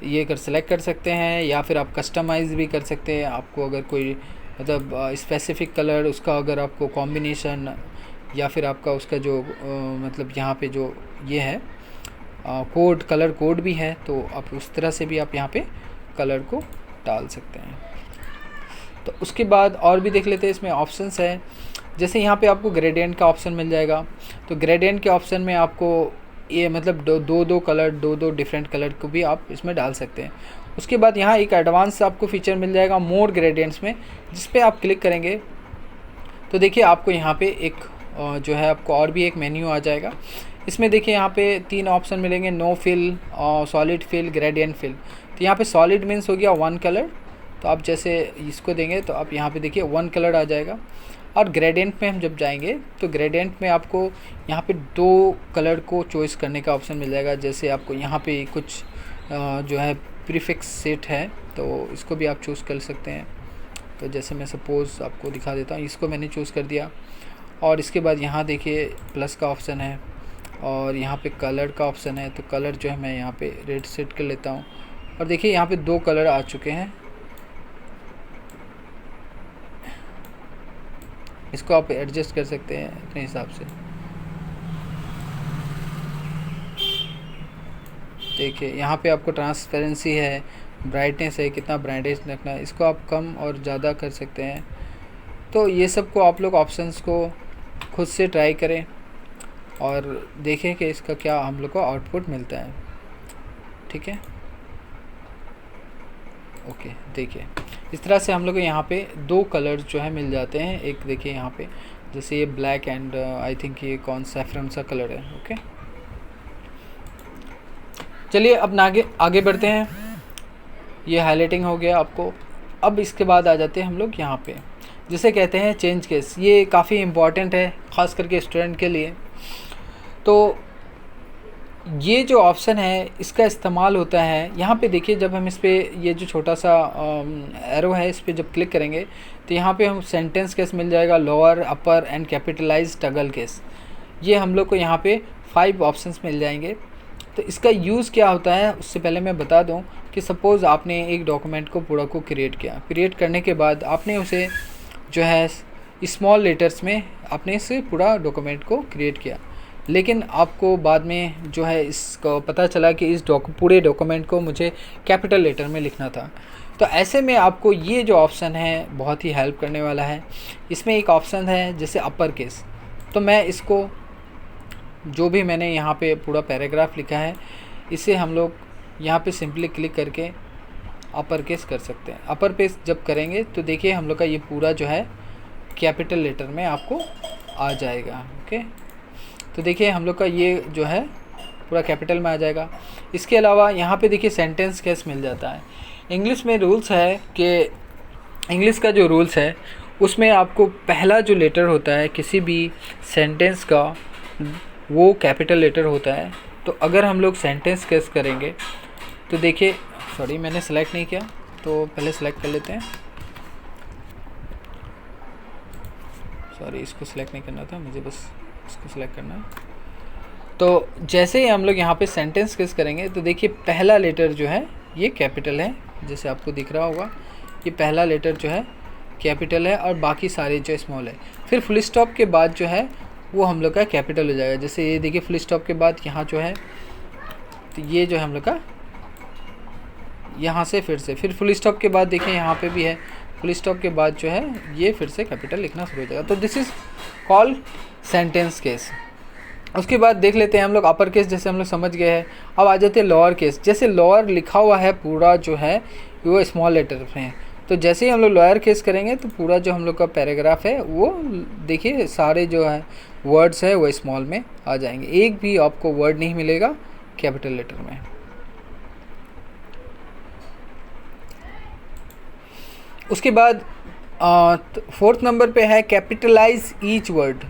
ये सेलेक्ट कर सकते हैं, या फिर आप कस्टमाइज़ भी कर सकते हैं। आपको अगर कोई स्पेसिफ़िक कलर उसका अगर आपको कॉम्बिनेशन, या फिर आपका उसका जो यहाँ पे जो ये है कोड, कलर कोड भी है, तो आप उस तरह से भी आप यहाँ पे कलर को डाल सकते हैं। तो उसके बाद और भी देख लेते हैं, इसमें ऑप्शंस है। जैसे यहाँ पे आपको ग्रेडियंट का ऑप्शन मिल जाएगा। तो ग्रेडियंट के ऑप्शन में आपको ये दो कलर, दो डिफरेंट कलर को भी आप इसमें डाल सकते हैं। उसके बाद यहाँ एक एडवांस आपको फीचर मिल जाएगा मोड ग्रेडियंट्स में, जिस पे आप क्लिक करेंगे तो देखिए आपको यहाँ पे एक जो है आपको और भी एक मेन्यू आ जाएगा। इसमें देखिए यहाँ पे 3 ऑप्शन मिलेंगे, no fill, solid fill, gradient fill. तो यहाँ पे सॉलिड मीन्स हो गया 1 कलर, तो आप जैसे इसको देंगे तो आप यहाँ पे देखिए 1 कलर आ जाएगा। और ग्रेडियंट में हम जब जाएंगे तो ग्रेडियंट में आपको यहाँ पे 2 कलर को चॉइस करने का ऑप्शन मिल जाएगा। जैसे आपको यहाँ पे कुछ जो है प्रीफिक्स सेट है, तो इसको भी आप चूज़ कर सकते हैं। तो जैसे मैं सपोज़ आपको दिखा देता हूँ, इसको मैंने चूज़ कर दिया। और इसके बाद यहाँ देखिए प्लस का ऑप्शन है, और यहाँ पे कलर का ऑप्शन है। तो कलर जो है मैं यहाँ पे रेड सेट कर लेता हूँ, और देखिए यहाँ पे 2 कलर आ चुके हैं। इसको आप एडजस्ट कर सकते हैं अपने हिसाब से। देखिए यहाँ पे आपको ट्रांसपेरेंसी है, ब्राइटनेस है, कितना ब्राइटनेस रखना है, इसको आप कम और ज़्यादा कर सकते हैं। तो ये सब को आप लोग ऑप्शंस को खुद से ट्राई करें और देखें कि इसका क्या हम लोग को आउटपुट मिलता है। ठीक है, ओके। देखिए इस तरह से हम लोग को यहाँ पे 2 कलर जो है मिल जाते हैं। एक देखिए यहाँ पे जैसे ये ब्लैक एंड आई थिंक ये कौन सैफरन सा कलर है। ओके, चलिए अब आगे बढ़ते हैं। ये हाईलाइटिंग हो गया आपको। अब इसके बाद आ जाते हैं हम लोग यहाँ पे, जिसे कहते हैं चेंज केस। ये काफ़ी इम्पॉर्टेंट है ख़ास करके स्टूडेंट के लिए। तो ये जो ऑप्शन है इसका इस्तेमाल होता है यहाँ पे। देखिए जब हम इस पर ये जो छोटा सा एरो है इस पर जब क्लिक करेंगे तो यहाँ पे हम सेंटेंस केस मिल जाएगा, lower, upper and capitalise toggle case. ये हम लोग को यहाँ पे 5 ऑप्शंस मिल जाएंगे। तो इसका यूज़ क्या होता है उससे पहले मैं बता दूं कि सपोज़ आपने एक डॉक्यूमेंट को पूरा को क्रिएट किया, क्रिएट करने के बाद आपने उसे जो है स्मॉल लेटर्स में आपने इस पूरा डॉक्यूमेंट को क्रिएट किया, लेकिन आपको बाद में जो है इसको पता चला कि इस पूरे डॉक्यूमेंट को मुझे कैपिटल लेटर में लिखना था। तो ऐसे में आपको ये जो ऑप्शन है बहुत ही हेल्प करने वाला है। इसमें एक ऑप्शन है जैसे अपर केस, तो मैं इसको जो भी मैंने यहाँ पे पूरा पैराग्राफ लिखा है इसे हम लोग यहाँ पे सिंपली क्लिक करके अपर केस कर सकते हैं। अपर केस जब करेंगे तो देखिए हम लोग का ये पूरा जो है कैपिटल लेटर में आपको आ जाएगा। ओके, तो देखिए हम लोग का ये जो है पूरा कैपिटल में आ जाएगा। इसके अलावा यहाँ पे देखिए सेंटेंस केस मिल जाता है। इंग्लिश में रूल्स है कि इंग्लिश का जो रूल्स है उसमें आपको पहला जो लेटर होता है किसी भी सेंटेंस का वो कैपिटल लेटर होता है। तो अगर हम लोग सेंटेंस केस करेंगे तो देखिए, सॉरी मैंने सेलेक्ट नहीं किया तो पहले सेलेक्ट कर लेते हैं। सॉरी इसको सेलेक्ट नहीं करना था मुझे, बस इसको सेलेक्ट करना है। तो जैसे ही हम लोग यहाँ पे सेंटेंस केस करेंगे तो देखिए पहला लेटर जो है ये कैपिटल है, जैसे आपको दिख रहा होगा ये पहला लेटर जो है कैपिटल है और बाकी सारे जो स्मॉल है। फिर फुल स्टॉप के बाद जो है वो हम लोग का कैपिटल हो जाएगा। जैसे ये देखिए फुल स्टॉप के बाद यहाँ जो है तो ये जो है हम लोग का यहाँ से फिर फुल स्टॉप के बाद देखिए यहाँ पे भी है फुल स्टॉप के बाद जो है ये फिर से कैपिटल लिखना शुरू हो जाएगा। तो this is called sentence case. उसके बाद देख लेते हैं हम लोग अपर केस, जैसे हम लोग समझ गए हैं। अब आ जाते हैं लोअर केस। जैसे लोअर लिखा हुआ है पूरा जो है वो स्मॉल लेटर में है, तो जैसे ही हम लोग लोअर केस करेंगे तो पूरा जो हम लोग का पैराग्राफ है वो देखिए सारे जो है वर्ड्स है वो स्मॉल में आ जाएंगे। एक भी आपको वर्ड नहीं मिलेगा कैपिटल लेटर में। उसके बाद 4th नंबर पे है कैपिटलाइज ईच वर्ड,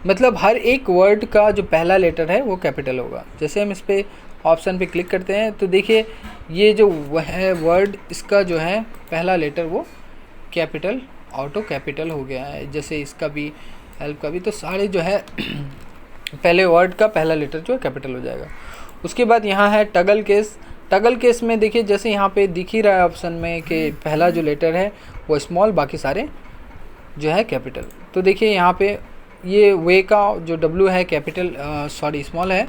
मतलब हर एक वर्ड का जो पहला लेटर है वो कैपिटल होगा। जैसे हम इस पर ऑप्शन पे क्लिक करते हैं तो देखिए ये जो है वर्ड इसका जो है पहला लेटर वो कैपिटल ऑटो कैपिटल हो गया है। जैसे इसका भी हेल्प का भी, तो सारे जो है पहले वर्ड का पहला लेटर जो है कैपिटल हो जाएगा। उसके बाद यहाँ है टगल केस। टगल केस में देखिए जैसे यहाँ पे दिख ही रहा है ऑप्शन में कि पहला जो लेटर है वो स्मॉल, बाकी सारे जो है कैपिटल। तो देखिए यहाँ पे ये वे का जो W है कैपिटल स्मॉल है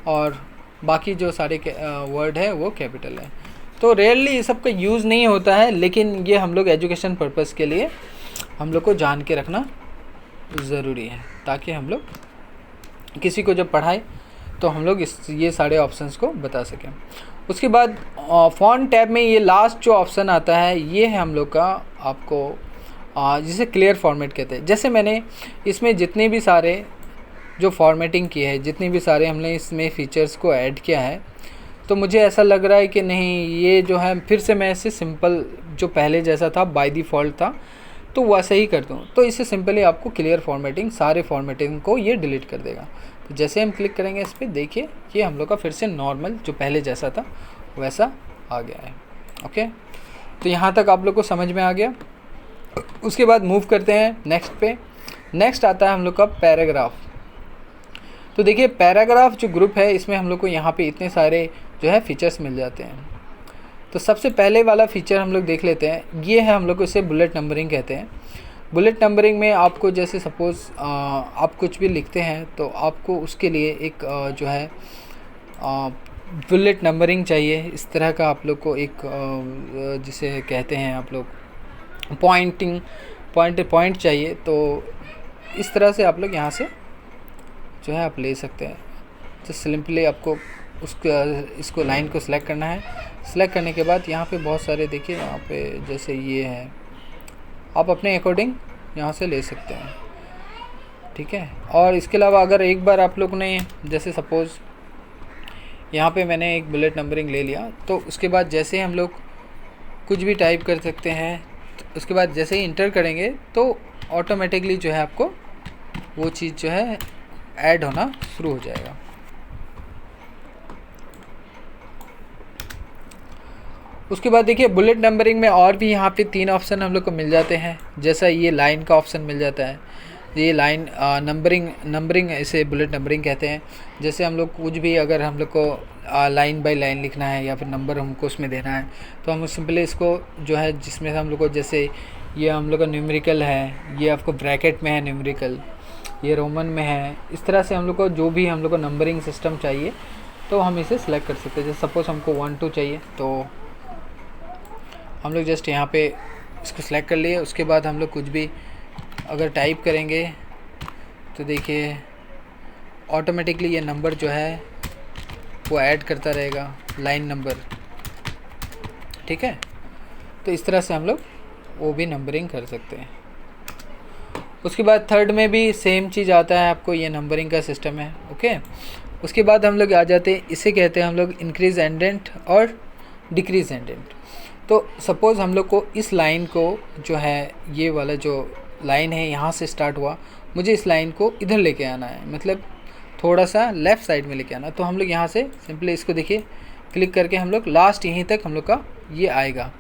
और बाकी जो सारे वर्ड है वो कैपिटल है। तो रेयरली ये सब का यूज़ नहीं होता है, लेकिन ये हम लोग एजुकेशन पर्पस के लिए हम लोग को जान के रखना ज़रूरी है, ताकि हम लोग किसी को जब पढ़ाए तो हम लोग ये सारे ऑप्शंस को बता सकें। उसके बाद फ़ॉन्ट टैब में ये लास्ट जो ऑप्शन आता है ये है हम लोग का आपको जिसे क्लियर फॉर्मेट कहते हैं। जैसे मैंने इसमें जितने भी सारे जो फॉर्मेटिंग की है, जितनी भी सारे हमने इसमें फ़ीचर्स को ऐड किया है, तो मुझे ऐसा लग रहा है कि नहीं ये जो है फिर से मैं इसे सिंपल जो पहले जैसा था बाय डिफ़ॉल्ट था तो वैसे ही कर दूँ। तो इसे सिंपली आपको क्लियर फॉर्मेटिंग सारे फॉर्मेटिंग को ये डिलीट कर देगा। तो जैसे हम क्लिक करेंगे इस पर देखिए ये हम लोग का फिर से नॉर्मल जो पहले जैसा था वैसा आ गया है। ओके, तो यहाँ तक आप लोग को समझ में आ गया। उसके बाद मूव करते हैं नेक्स्ट पे। नेक्स्ट आता है हम लोग का पैराग्राफ। तो देखिए पैराग्राफ जो ग्रुप है इसमें हम लोग को यहाँ पे इतने सारे जो है फीचर्स मिल जाते हैं। तो सबसे पहले वाला फीचर हम लोग देख लेते हैं, ये है हम लोग को इसे बुलेट नंबरिंग कहते हैं। बुलेट नंबरिंग में आपको जैसे सपोज़ आप कुछ भी लिखते हैं तो आपको उसके लिए एक जो है बुलेट नंबरिंग चाहिए। इस तरह का आप लोग को एक जिसे कहते हैं आप लोग पॉइंट चाहिए। तो इस तरह से आप लोग यहाँ से जो है आप ले सकते हैं। तो सिंपली आपको इसको लाइन को सिलेक्ट करना है। सिलेक्ट करने के बाद यहाँ पे बहुत सारे देखिए यहाँ पे जैसे ये है, आप अपने अकॉर्डिंग यहाँ से ले सकते हैं, ठीक है। और इसके अलावा अगर एक बार आप लोग ने जैसे सपोज़ यहाँ पे मैंने एक बुलेट नंबरिंग ले लिया, तो उसके बाद जैसे हम लोग कुछ भी टाइप कर सकते हैं। तो उसके बाद जैसे ही इंटर करेंगे तो ऑटोमेटिकली जो है आपको वो चीज़ जो है ऐड होना शुरू हो जाएगा। उसके बाद देखिए बुलेट नंबरिंग में और भी यहाँ पे 3 ऑप्शन हम लोग को मिल जाते हैं। जैसा ये लाइन का ऑप्शन मिल जाता है, ये लाइन नंबरिंग इसे बुलेट नंबरिंग कहते हैं। जैसे हम लोग कुछ भी अगर हम लोग को लाइन बाय लाइन लिखना है या फिर नंबर हमको उसमें देना है तो हम सिंपली इसको जो है जिसमें हम लोग को, जैसे ये हम लोग का न्यूमेरिकल है, ये आपको ब्रैकेट में है न्यूमेरिकल, ये रोमन में है, इस तरह से हम लोग को जो भी हम लोग को नंबरिंग सिस्टम चाहिए तो हम इसे सिलेक्ट कर सकते हैं। जैसे सपोज़ हमको 1 2 चाहिए तो हम लोग जस्ट यहाँ पे इसको सिलेक्ट कर लिए। उसके बाद हम लोग कुछ भी अगर टाइप करेंगे तो देखिए ऑटोमेटिकली ये नंबर जो है वो ऐड करता रहेगा, लाइन नंबर, ठीक है। तो इस तरह से हम लोग वो भी नंबरिंग कर सकते हैं। उसके बाद थर्ड में भी सेम चीज़ आता है, आपको ये नंबरिंग का सिस्टम है, ओके। उसके बाद हम लोग आ जाते हैं, इसे कहते हैं हम लोग इंक्रीज एंडेंट और डिक्रीज एंडेंट। तो सपोज़ हम लोग को इस लाइन को जो है, ये वाला जो लाइन है यहाँ से स्टार्ट हुआ, मुझे इस लाइन को इधर लेके आना है, मतलब थोड़ा सा लेफ़्ट साइड में लेके आना। तो हम लोग यहाँ से सिंपली इसको देखिए क्लिक करके हम लोग लास्ट यहीं तक हम लोग का ये आएगा,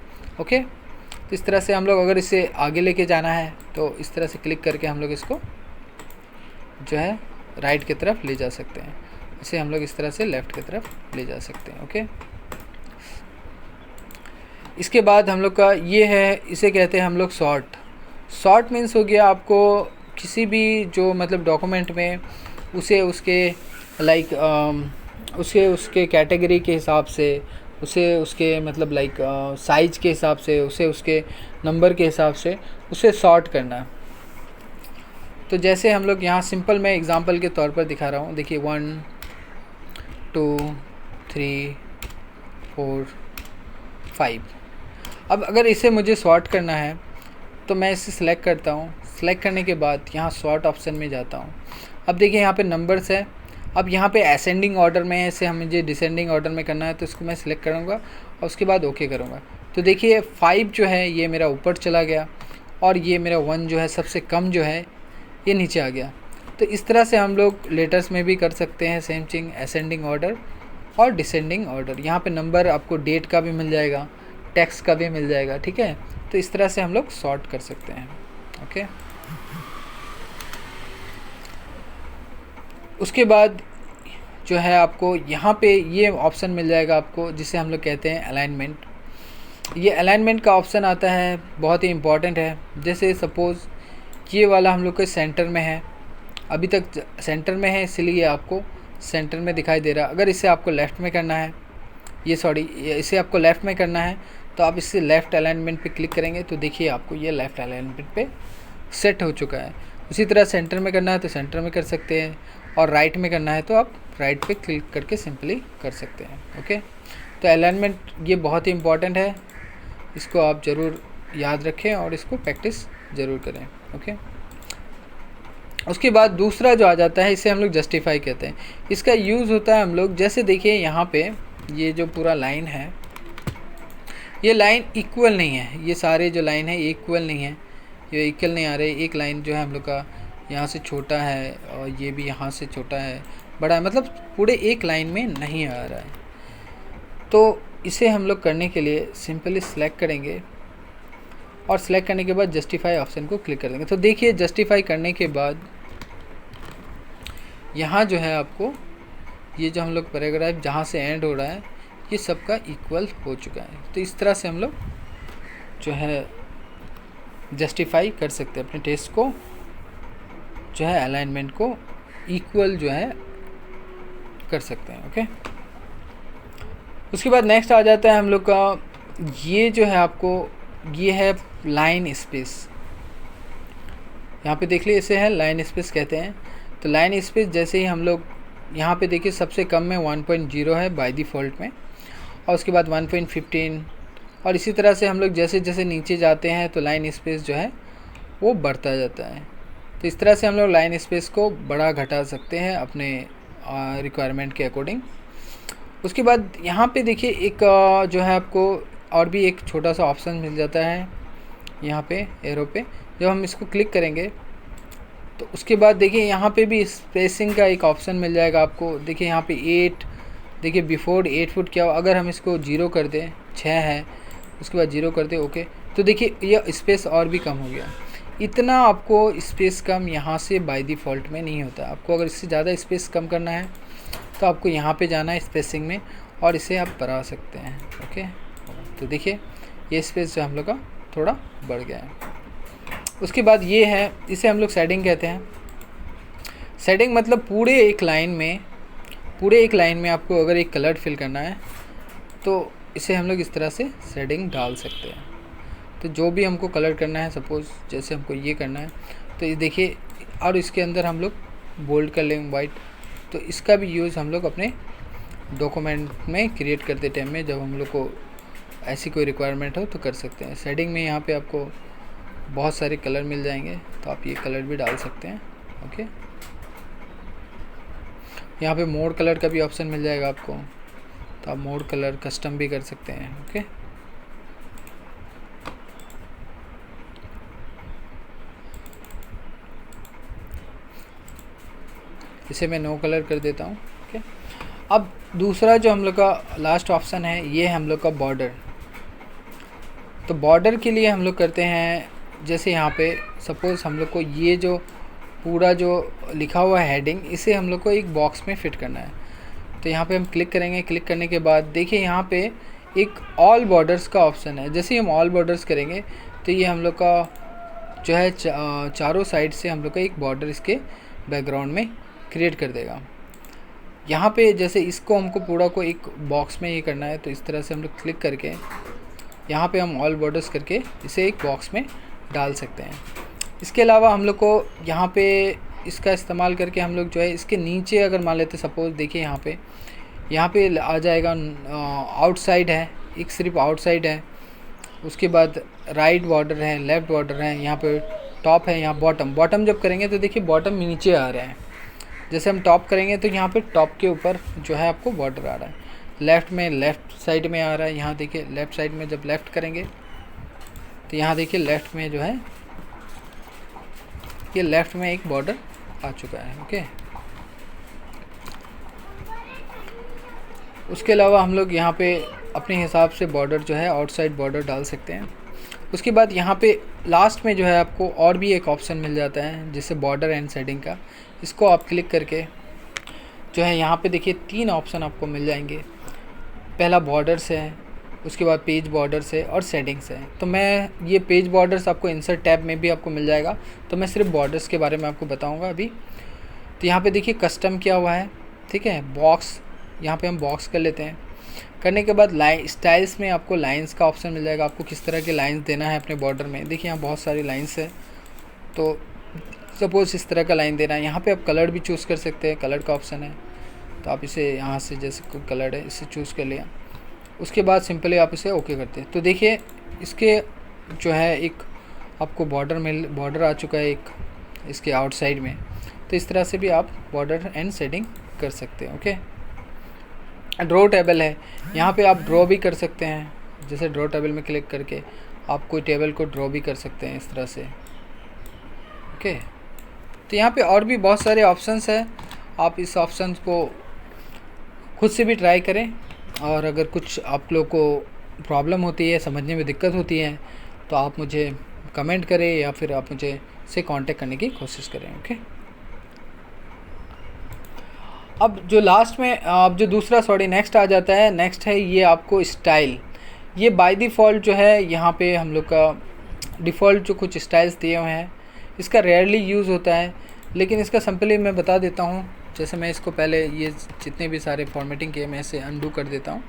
ओके। तो इस तरह से हम लोग अगर इसे आगे लेके जाना है तो इस तरह से क्लिक करके हम लोग इसको जो है राइट की तरफ ले जा सकते हैं। इसे हम लोग इस तरह से लेफ़्ट की तरफ ले जा सकते हैं, ओके। इसके बाद हम लोग का ये है, इसे कहते हैं हम लोग शॉर्ट मीन्स हो गया आपको किसी भी जो मतलब डॉक्यूमेंट में उसे उसके लाइक उसे उसके कैटेगरी के हिसाब से, उसे उसके मतलब लाइक साइज़ के हिसाब से, उसे उसके नंबर के हिसाब से उसे सॉर्ट करना है। तो जैसे हम लोग यहाँ सिंपल मैं एग्जांपल के तौर पर दिखा रहा हूँ, देखिए 1 2 3 4 5। अब अगर इसे मुझे सॉर्ट करना है तो मैं इसे सिलेक्ट करता हूँ। सिलेक्ट करने के बाद यहाँ सॉर्ट ऑप्शन में जाता हूँ। अब देखिए यहाँ पे नंबर्स है, अब यहाँ पे असेंडिंग ऑर्डर में है, इसे मुझे डिसेंडिंग ऑर्डर में करना है तो इसको मैं सिलेक्ट करूँगा और उसके बाद ओके करूँगा। तो देखिए 5 जो है ये मेरा ऊपर चला गया और ये मेरा 1 जो है सबसे कम जो है ये नीचे आ गया। तो इस तरह से हम लोग लेटर्स में भी कर सकते हैं सेम थिंग, असेंडिंग ऑर्डर और डिसेंडिंग ऑर्डर। यहाँ पे नंबर आपको डेट का भी मिल जाएगा, टेक्स्ट का भी मिल जाएगा, ठीक है। तो इस तरह से हम लोग सॉर्ट कर सकते हैं, ओके। उसके बाद जो है आपको यहाँ पे ये ऑप्शन मिल जाएगा आपको, जिसे हम लोग कहते हैं अलाइनमेंट। ये अलाइनमेंट का ऑप्शन आता है, बहुत ही इम्पॉर्टेंट है। जैसे सपोज़ ये वाला हम लोग के सेंटर में है, अभी तक सेंटर में है इसलिए आपको सेंटर में दिखाई दे रहा। अगर इसे आपको लेफ़्ट में करना है, इसे आपको लेफ़्ट में करना है तो आप इससे लेफ़्ट अलाइनमेंट पे क्लिक करेंगे तो देखिए आपको ये लेफ़्ट अलाइनमेंट पे सेट हो चुका है। उसी तरह सेंटर में करना है तो सेंटर में कर सकते हैं और राइट में करना है तो आप राइट पे क्लिक करके सिंपली कर सकते हैं, ओके। तो अलाइनमेंट ये बहुत ही इम्पॉर्टेंट है, इसको आप ज़रूर याद रखें और इसको प्रैक्टिस ज़रूर करें, ओके। उसके बाद दूसरा जो आ जाता है इसे हम लोग जस्टिफाई कहते हैं। इसका यूज़ होता है हम लोग, जैसे देखिए यहाँ पे ये जो पूरा लाइन है, ये लाइन इक्वल नहीं है, ये सारे जो लाइन है ये इक्वल नहीं है, ये इक्वल नहीं आ रहे। एक लाइन जो है हम लोग का यहाँ से छोटा है और ये भी यहाँ से छोटा है, बड़ा है, मतलब पूरे एक लाइन में नहीं आ रहा है। तो इसे हम लोग करने के लिए सिंपली सिलेक्ट करेंगे और सिलेक्ट करने के बाद जस्टिफाई ऑप्शन को क्लिक कर देंगे। तो देखिए जस्टिफाई करने के बाद यहाँ जो है आपको ये जो हम लोग पैराग्राफ जहाँ से एंड हो रहा है ये सबका इक्वल हो चुका है। तो इस तरह से हम लोग जो है जस्टिफाई कर सकते हैं अपने टेस्ट को, जो है अलाइनमेंट को इक्वल जो है कर सकते हैं, ओके। उसके बाद नेक्स्ट आ जाता है हम लोग का, ये जो है आपको ये है लाइन स्पेस। यहाँ पे देख लीजिए इसे है लाइन स्पेस कहते हैं। तो लाइन स्पेस जैसे ही हम लोग यहाँ पे देखिए सबसे कम में 1.0 है बाय डिफ़ॉल्ट में, और उसके बाद 1.15 और इसी तरह से हम लोग जैसे जैसे नीचे जाते हैं तो लाइन स्पेस जो है वो बढ़ता जाता है। तो इस तरह से हम लोग लाइन स्पेस को बढ़ा घटा सकते हैं अपने रिक्वायरमेंट के अकॉर्डिंग। उसके बाद यहाँ पे देखिए एक जो है आपको और भी एक छोटा सा ऑप्शन मिल जाता है यहाँ पे एरो पे। जब हम इसको क्लिक करेंगे तो उसके बाद देखिए यहाँ पे भी स्पेसिंग का एक ऑप्शन मिल जाएगा आपको। देखिए यहाँ पे 8, देखिए बिफोर 8 फुट क्या हो, अगर हम इसको 0 कर दें, 6 है, उसके बाद 0 कर दें, ओके, तो देखिए यह स्पेस और भी कम हो गया। इतना आपको स्पेस कम यहाँ से बाय डिफ़ॉल्ट में नहीं होता। आपको अगर इससे ज़्यादा स्पेस कम करना है तो आपको यहाँ पे जाना है स्पेसिंग में और इसे आप बढ़ा सकते हैं, ओके। तो देखिए ये स्पेस जो हम लोग का थोड़ा बढ़ गया है। उसके बाद ये है, इसे हम लोग शेडिंग कहते हैं। शेडिंग मतलब पूरे एक लाइन में आपको अगर एक कलर फिल करना है तो इसे हम लोग इस तरह से शेडिंग डाल सकते हैं। तो जो भी हमको कलर करना है, सपोज़ जैसे हमको ये करना है तो ये देखिए, और इसके अंदर हम लोग बोल्ड कर लेंगे वाइट। तो इसका भी यूज़ हम लोग अपने डॉक्यूमेंट में क्रिएट करते टाइम में, जब हम लोग को ऐसी कोई रिक्वायरमेंट हो तो कर सकते हैं। शेडिंग में यहाँ पे आपको बहुत सारे कलर मिल जाएंगे, तो आप ये कलर भी डाल सकते हैं, ओके। यहाँ पे मोड कलर का भी ऑप्शन मिल जाएगा आपको, तो आप मोड कलर कस्टम भी कर सकते हैं, ओके। इसे मैं नो कलर कर देता हूँ, ओके। अब दूसरा जो हम लोग का लास्ट ऑप्शन है, ये है हम लोग का बॉर्डर। तो बॉर्डर के लिए हम लोग करते हैं, जैसे यहाँ पे सपोज़ हम लोग को ये जो पूरा जो लिखा हुआ है हेडिंग, इसे हम लोग को एक बॉक्स में फिट करना है। तो यहाँ पे हम क्लिक करेंगे। क्लिक करने के बाद देखिए यहाँ पे एक ऑल बॉर्डर्स का ऑप्शन है। जैसे ही हम ऑल बॉर्डर्स करेंगे तो ये हम लोग का जो है चारों साइड से हम लोग का एक बॉर्डर इसके बैकग्राउंड में क्रिएट कर देगा। यहाँ पे जैसे इसको हमको पूरा को एक बॉक्स में ये करना है, तो इस तरह से हम लोग क्लिक करके यहाँ पे हम ऑल बॉर्डर्स करके इसे एक बॉक्स में डाल सकते हैं। इसके अलावा हम लोग को यहाँ पे इसका इस्तेमाल करके हम लोग जो है इसके नीचे अगर मान लेते, सपोज़ देखिए यहाँ पे आ जाएगा आउटसाइड है, एक सिर्फ आउटसाइड है। उसके बाद राइट बॉर्डर है, लेफ़्ट बॉर्डर है, यहाँ पे टॉप है, यहाँ बॉटम जब करेंगे तो देखिए बॉटम नीचे आ रहा है। जैसे हम टॉप करेंगे तो यहाँ पे टॉप के ऊपर जो है आपको बॉर्डर आ रहा है। लेफ़्ट में लेफ़्ट साइड में आ रहा है, यहाँ देखिए लेफ़्ट साइड में जब लेफ़्ट करेंगे तो यहाँ देखिए लेफ़्ट में जो है ये लेफ़्ट में एक बॉर्डर आ चुका है, ओके। उसके अलावा हम लोग यहाँ पे अपने हिसाब से बॉर्डर जो है आउटसाइड बॉर्डर डाल सकते हैं। उसके बाद यहाँ पे लास्ट में जो है आपको और भी एक ऑप्शन मिल जाता है, जिससे बॉर्डर एंड शेडिंग का। इसको आप क्लिक करके जो है यहाँ पे देखिए 3 ऑप्शन आपको मिल जाएंगे। पहला बॉर्डर्स है, उसके बाद पेज बॉर्डर्स है और शेडिंग्स है। तो मैं ये पेज बॉर्डर्स आपको इंसर्ट टैब में भी आपको मिल जाएगा, तो मैं सिर्फ बॉर्डर्स के बारे में आपको बताऊंगा अभी। तो यहाँ पे देखिए कस्टम किया हुआ है, ठीक है। बॉक्स, यहाँ पे हम बॉक्स कर लेते हैं। करने के बाद लाइन स्टाइल्स में आपको लाइंस का ऑप्शन मिल जाएगा, आपको किस तरह के लाइंस देना है अपने बॉर्डर में। देखिए यहाँ बहुत सारी लाइंस है, तो सपोज़ इस तरह का लाइन देना है। यहाँ पे आप कलर भी चूज़ कर सकते हैं, कलर का ऑप्शन है, तो आप इसे यहाँ से जैसे कोई कलर है इसे चूज़ कर लिया। उसके बाद सिंपली आप इसे ओके करते हैं। तो देखिए इसके जो है एक आपको बॉर्डर आ चुका है एक इसके आउटसाइड में। तो इस तरह से भी आप बॉर्डर एंड शेडिंग कर सकते हैं, ओके। ड्रॉ टेबल है, यहाँ पे आप ड्रॉ भी कर सकते हैं। जैसे ड्रॉ टेबल में क्लिक करके आप कोई टेबल को ड्रॉ भी कर सकते हैं इस तरह से, ओके। तो यहाँ पे और भी बहुत सारे ऑप्शंस हैं, आप इस ऑप्शन को खुद से भी ट्राई करें। और अगर कुछ आप लोग को प्रॉब्लम होती है, समझने में दिक्कत होती है, तो आप मुझे कमेंट करें या फिर आप मुझे से कांटेक्ट करने की कोशिश करें, ओके। अब जो लास्ट में अब जो नेक्स्ट आ जाता है, नेक्स्ट है ये आपको स्टाइल। ये बाय डिफ़ॉल्ट जो है यहाँ पे हम लोग का डिफ़ॉल्ट जो कुछ स्टाइल्स दिए हुए हैं, इसका रेयरली यूज़ होता है, लेकिन इसका सिंपली मैं बता देता हूँ। जैसे मैं इसको पहले ये जितने भी सारे फॉर्मेटिंग किए मैं इसे अंडू कर देता हूँ।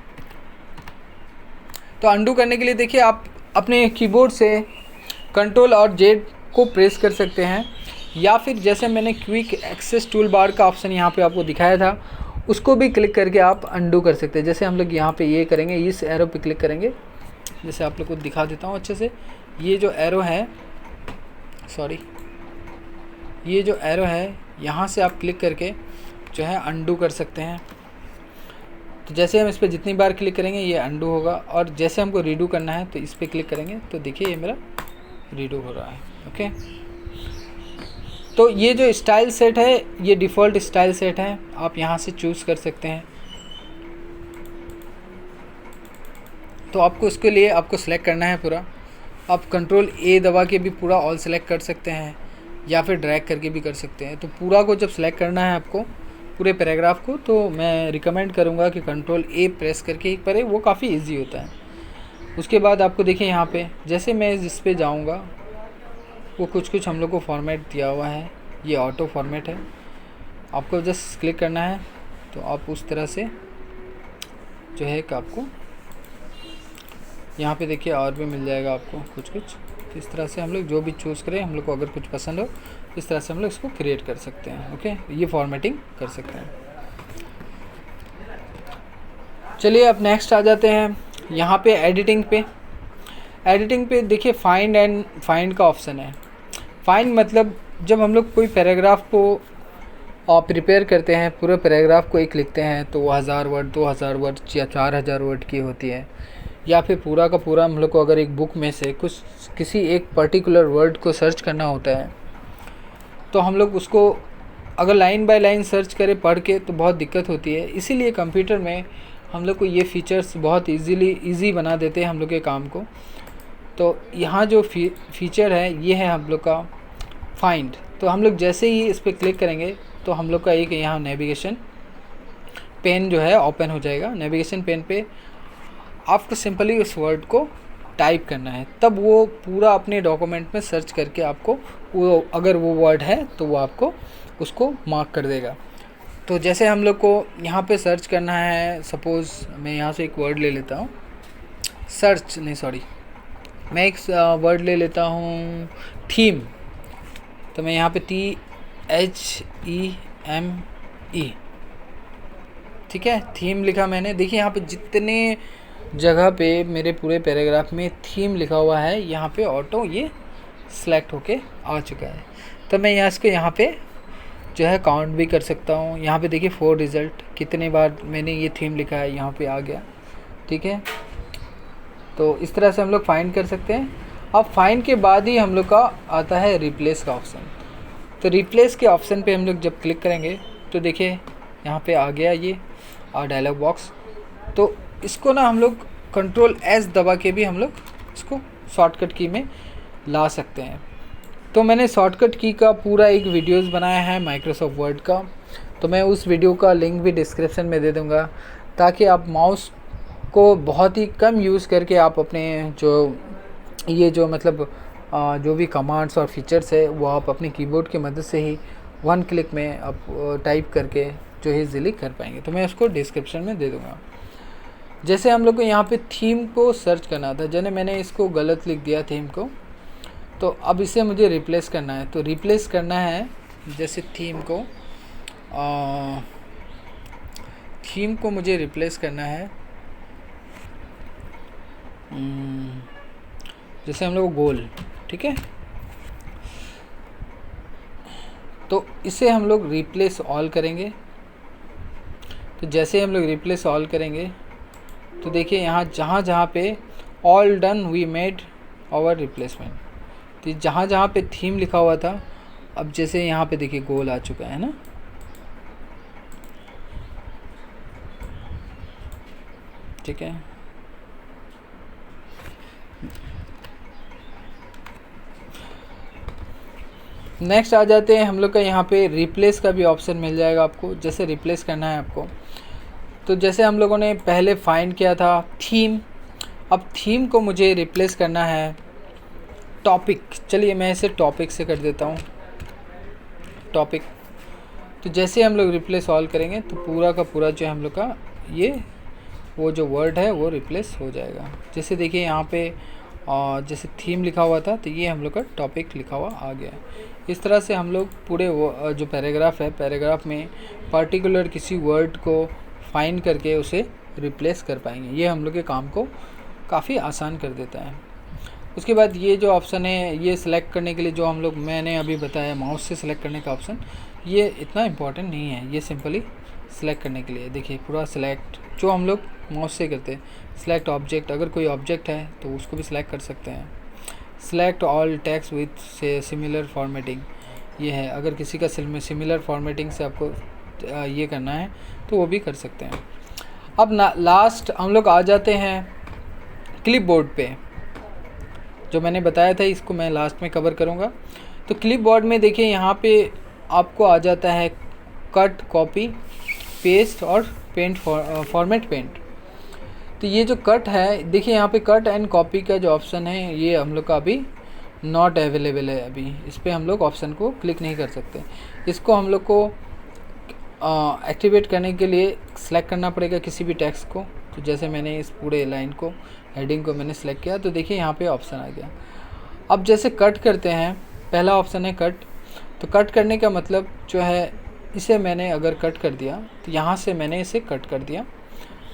तो अंडू करने के लिए देखिए आप अपने कीबोर्ड से कंट्रोल और जेड को प्रेस कर सकते हैं, या फिर जैसे मैंने क्विक एक्सेस टूल बार का ऑप्शन यहाँ पे आपको दिखाया था, उसको भी क्लिक करके आप अंडू कर सकते हैं। जैसे हम लोग यहाँ पे ये करेंगे, इस एरो पे क्लिक करेंगे। जैसे आप लोग को दिखा देता हूँ अच्छे से, ये जो एरो है, ये जो एरो है, यहाँ से आप क्लिक करके जो है अंडू कर सकते हैं। तो जैसे हम इस पर जितनी बार क्लिक करेंगे ये अंडू होगा, और जैसे हमको रीडू करना है तो इस पर क्लिक करेंगे तो देखिए ये मेरा रीडू हो रहा है। ओके, तो ये जो स्टाइल सेट है ये डिफ़ॉल्ट स्टाइल सेट है, आप यहाँ से चूज़ कर सकते हैं। तो आपको इसके लिए आपको सेलेक्ट करना है पूरा, आप कंट्रोल ए दबा के भी पूरा ऑल सेलेक्ट कर सकते हैं या फिर ड्रैग करके भी कर सकते हैं। तो पूरा को जब सेलेक्ट करना है आपको पूरे पैराग्राफ को, तो मैं रिकमेंड करूँगा कि कंट्रोल ए प्रेस करके ही करें, वो काफ़ी इजी होता है। उसके बाद आपको देखिए यहाँ पे जैसे मैं जिस पे जाऊँगा वो कुछ हम लोग को फॉर्मेट दिया हुआ है, ये ऑटो फॉर्मेट है, आपको जस्ट क्लिक करना है। तो आप उस तरह से जो है कि आपको यहाँ पे देखिए और भी मिल जाएगा आपको कुछ। तो इस तरह से हम लोग जो भी चूज़ करें, हम लोग को अगर कुछ पसंद हो इस तरह से हम लोग इसको क्रिएट कर सकते हैं। ओके, ये फॉर्मेटिंग कर सकते हैं। चलिए अब नेक्स्ट आ जाते हैं यहाँ पे एडिटिंग पे। एडिटिंग पे देखिए फाइंड का ऑप्शन है। फाइंड मतलब जब हम लोग कोई पैराग्राफ को प्रिपेयर करते हैं, पूरे पैराग्राफ को एक लिखते हैं तो वो 1000 वर्ड 2000 वर्ड या 4000 वर्ड की होती है, या फिर पूरा का पूरा हम लोग को अगर एक बुक में से कुछ किसी एक पर्टिकुलर वर्ड को सर्च करना होता है तो हम लोग उसको अगर लाइन बाय लाइन सर्च करें पढ़ के तो बहुत दिक्कत होती है। इसीलिए कंप्यूटर में हम लोग को ये फीचर्स बहुत ईजी बना देते हैं हम लोग के काम को। तो यहाँ जो फीचर है ये है हम लोग का फाइंड। तो हम लोग जैसे ही इस पर क्लिक करेंगे तो हम लोग का एक यहाँ नेविगेशन पेन जो है ओपन हो जाएगा। नेविगेशन पेन पे आपको सिंपली उस वर्ड को टाइप करना है, तब वो पूरा अपने डॉक्यूमेंट में सर्च करके आपको वो अगर वो वर्ड है तो वो आपको उसको मार्क कर देगा। तो जैसे हम लोग को यहाँ पे सर्च करना है, सपोज़ मैं यहाँ से एक वर्ड ले लेता हूँ, मैं एक वर्ड ले लेता हूँ थीम। तो मैं यहाँ पे THEME, ठीक है, थीम लिखा मैंने। देखिए यहाँ पे जितने जगह पे मेरे पूरे पैराग्राफ में थीम लिखा हुआ है यहाँ पे ऑटो ये सिलेक्ट होके आ चुका है। तो मैं यहाँ पे जो है काउंट भी कर सकता हूँ। यहाँ पे देखिए 4 रिज़ल्ट, कितने बार मैंने ये थीम लिखा है यहाँ पे आ गया। ठीक है, तो इस तरह से हम लोग फाइंड कर सकते हैं। अब फाइंड के बाद ही हम लोग का आता है रिप्लेस का ऑप्शन। तो रिप्लेस के ऑप्शन पे हम लोग जब क्लिक करेंगे तो देखिए यहाँ पे आ गया ये डायलॉग बॉक्स। तो इसको ना हम लोग कंट्रोल एस दबा के भी हम लोग इसको शॉर्टकट की में ला सकते हैं। तो मैंने शॉर्टकट की का पूरा एक वीडियोस बनाया है माइक्रोसॉफ्ट वर्ड का, तो मैं उस वीडियो का लिंक भी डिस्क्रिप्शन में दे दूँगा, ताकि आप माउस को बहुत ही कम यूज़ करके आप अपने जो मतलब जो भी कमांड्स और फीचर्स है वो आप अपने कीबोर्ड की मदद से ही 1 क्लिक में आप टाइप करके जो है इजीली कर पाएंगे। तो मैं उसको डिस्क्रिप्शन में दे दूँगा। जैसे हम लोग को यहाँ पे थीम को सर्च करना था, जैसे मैंने इसको गलत लिख दिया थीम को, तो अब इसे मुझे रिप्लेस करना है। तो रिप्लेस करना है जैसे थीम को मुझे रिप्लेस करना है, जैसे हम लोग गोल, ठीक है, तो इसे हम लोग रिप्लेस ऑल करेंगे। तो जैसे हम लोग रिप्लेस ऑल करेंगे तो देखिए यहाँ जहाँ पे all done we made our replacement, तो जहाँ पे थीम लिखा हुआ था अब जैसे यहाँ पे देखिए गोल आ चुका है ना। ठीक है, नेक्स्ट आ जाते हैं हम लोग का यहाँ पे रिप्लेस का भी ऑप्शन मिल जाएगा आपको। जैसे रिप्लेस करना है आपको, तो जैसे हम लोगों ने पहले फाइंड किया था थीम, अब थीम को मुझे रिप्लेस करना है टॉपिक। चलिए मैं इसे टॉपिक से कर देता हूँ, टॉपिक। तो जैसे हम लोग रिप्लेस ऑल करेंगे तो पूरा का पूरा जो हम लोग का ये वो जो वर्ड है वो रिप्लेस हो जाएगा। जैसे देखिए यहाँ पे जैसे थीम लिखा हुआ था तो ये हम लोग का टॉपिक लिखा हुआ आ गया। इस तरह से हम लोग पूरे जो पैराग्राफ है, पैराग्राफ में पर्टिकुलर किसी वर्ड को फाइंड करके उसे रिप्लेस कर पाएंगे। ये हम लोग के काम को काफ़ी आसान कर देता है। उसके बाद ये जो ऑप्शन है ये सिलेक्ट करने के लिए जो हम लोग मैंने अभी बताया माउस से सिलेक्ट करने का ऑप्शन, ये इतना इम्पॉर्टेंट नहीं है। ये सिंपली सिलेक्ट करने के लिए देखिए पूरा सिलेक्ट जो हम लोग माउस से करते हैं। सिलेक्ट ऑब्जेक्ट, अगर कोई ऑब्जेक्ट है तो उसको भी सिलेक्ट कर सकते हैं। सिलेक्ट ऑल टेक्स्ट विथ से सिमिलर फॉर्मेटिंग, ये है अगर किसी का सिमिलर फॉर्मेटिंग से आपको ये करना है तो वो भी कर सकते हैं। अब लास्ट हम लोग आ जाते हैं क्लिपबोर्ड पे, जो मैंने बताया था इसको मैं लास्ट में कवर करूँगा। तो क्लिपबोर्ड में देखिए यहाँ पे आपको आ जाता है कट, कॉपी, पेस्ट और पेंट, फॉर्मेट पेंट। तो ये जो कट है देखिए यहाँ पे कट एंड कॉपी का जो ऑप्शन है ये हम लोग का अभी नॉट अवेलेबल है। अभी इस पर हम लोग ऑप्शन को क्लिक नहीं कर सकते। इसको हम लोग को एक्टिवेट करने के लिए सिलेक्ट करना पड़ेगा किसी भी टेक्स्ट को। तो जैसे मैंने इस पूरे लाइन को, हेडिंग को मैंने सेलेक्ट किया तो देखिए यहाँ पे ऑप्शन आ गया। अब जैसे कट करते हैं, पहला ऑप्शन है कट। तो कट करने का मतलब जो है, इसे मैंने अगर कट कर दिया तो यहाँ से मैंने इसे कट कर दिया।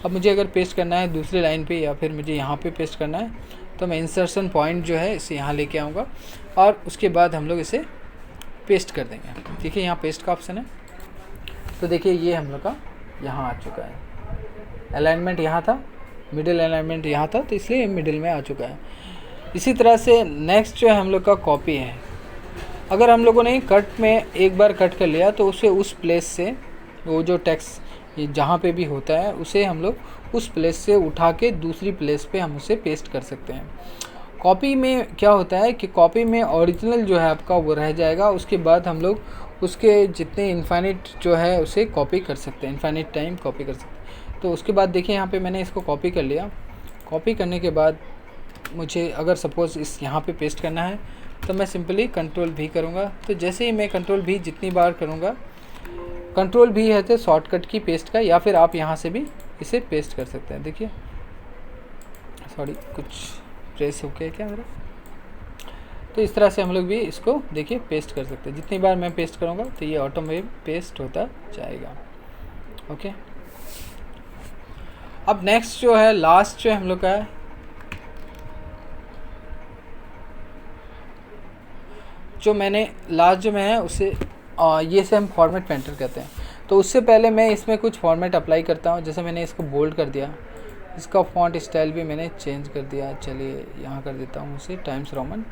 अब मुझे अगर पेस्ट करना है दूसरी लाइन पे या फिर मुझे यहाँ पे पेस्ट करना है तो मैं इंसर्शन पॉइंट जो है इसे यहाँ लेके आऊँगा और उसके बाद हम लोग इसे पेस्ट कर देंगे। देखिए यहाँ पेस्ट का ऑप्शन है। तो देखिए ये हम लोग का यहाँ आ चुका है। अलाइनमेंट यहाँ था, मिडिल अलाइनमेंट यहाँ था, तो इसलिए मिडिल में आ चुका है। इसी तरह से नेक्स्ट जो है हम लोग का कॉपी है। अगर हम लोगों ने कट में एक बार कट कर लिया तो उसे उस प्लेस से, वो जो टेक्स्ट ये जहाँ पे भी होता है उसे हम लोग उस प्लेस से उठा के दूसरी प्लेस पे हम उसे पेस्ट कर सकते हैं। कॉपी में क्या होता है कि कॉपी में ओरिजिनल जो है आपका वो रह जाएगा, उसके बाद हम लोग उसके जितने इनफाइनिट जो है उसे कॉपी कर सकते हैं, इनफाइनिट टाइम कॉपी कर सकते हैं। तो उसके बाद देखिए यहाँ पे मैंने इसको कॉपी कर लिया। कॉपी करने के बाद मुझे अगर सपोज़ इस यहाँ पे पेस्ट करना है तो मैं सिंपली कंट्रोल भी करूँगा। तो जैसे ही मैं कंट्रोल भी जितनी बार करूँगा, कंट्रोल भी है तो शॉर्टकट की पेस्ट का, या फिर आप यहाँ से भी इसे पेस्ट कर सकते हैं। देखिए सॉरी कुछ प्रेस हो गया क्या मेरा। तो इस तरह से हम लोग भी इसको देखिए पेस्ट कर सकते हैं। जितनी बार मैं पेस्ट करूँगा तो ये ऑटोमेटिक पेस्ट होता जाएगा। ओके, अब नेक्स्ट जो है लास्ट जो हम लोग का है, जो मैंने लास्ट जो में है उसे ये से हम फॉर्मेट पेंटर कहते हैं। तो उससे पहले मैं इसमें कुछ फॉर्मेट अप्लाई करता हूँ। जैसे मैंने इसको बोल्ड कर दिया, इसका फॉन्ट स्टाइल भी मैंने चेंज कर दिया। चलिए यहाँ कर देता हूँ उसे टाइम्स रोमन।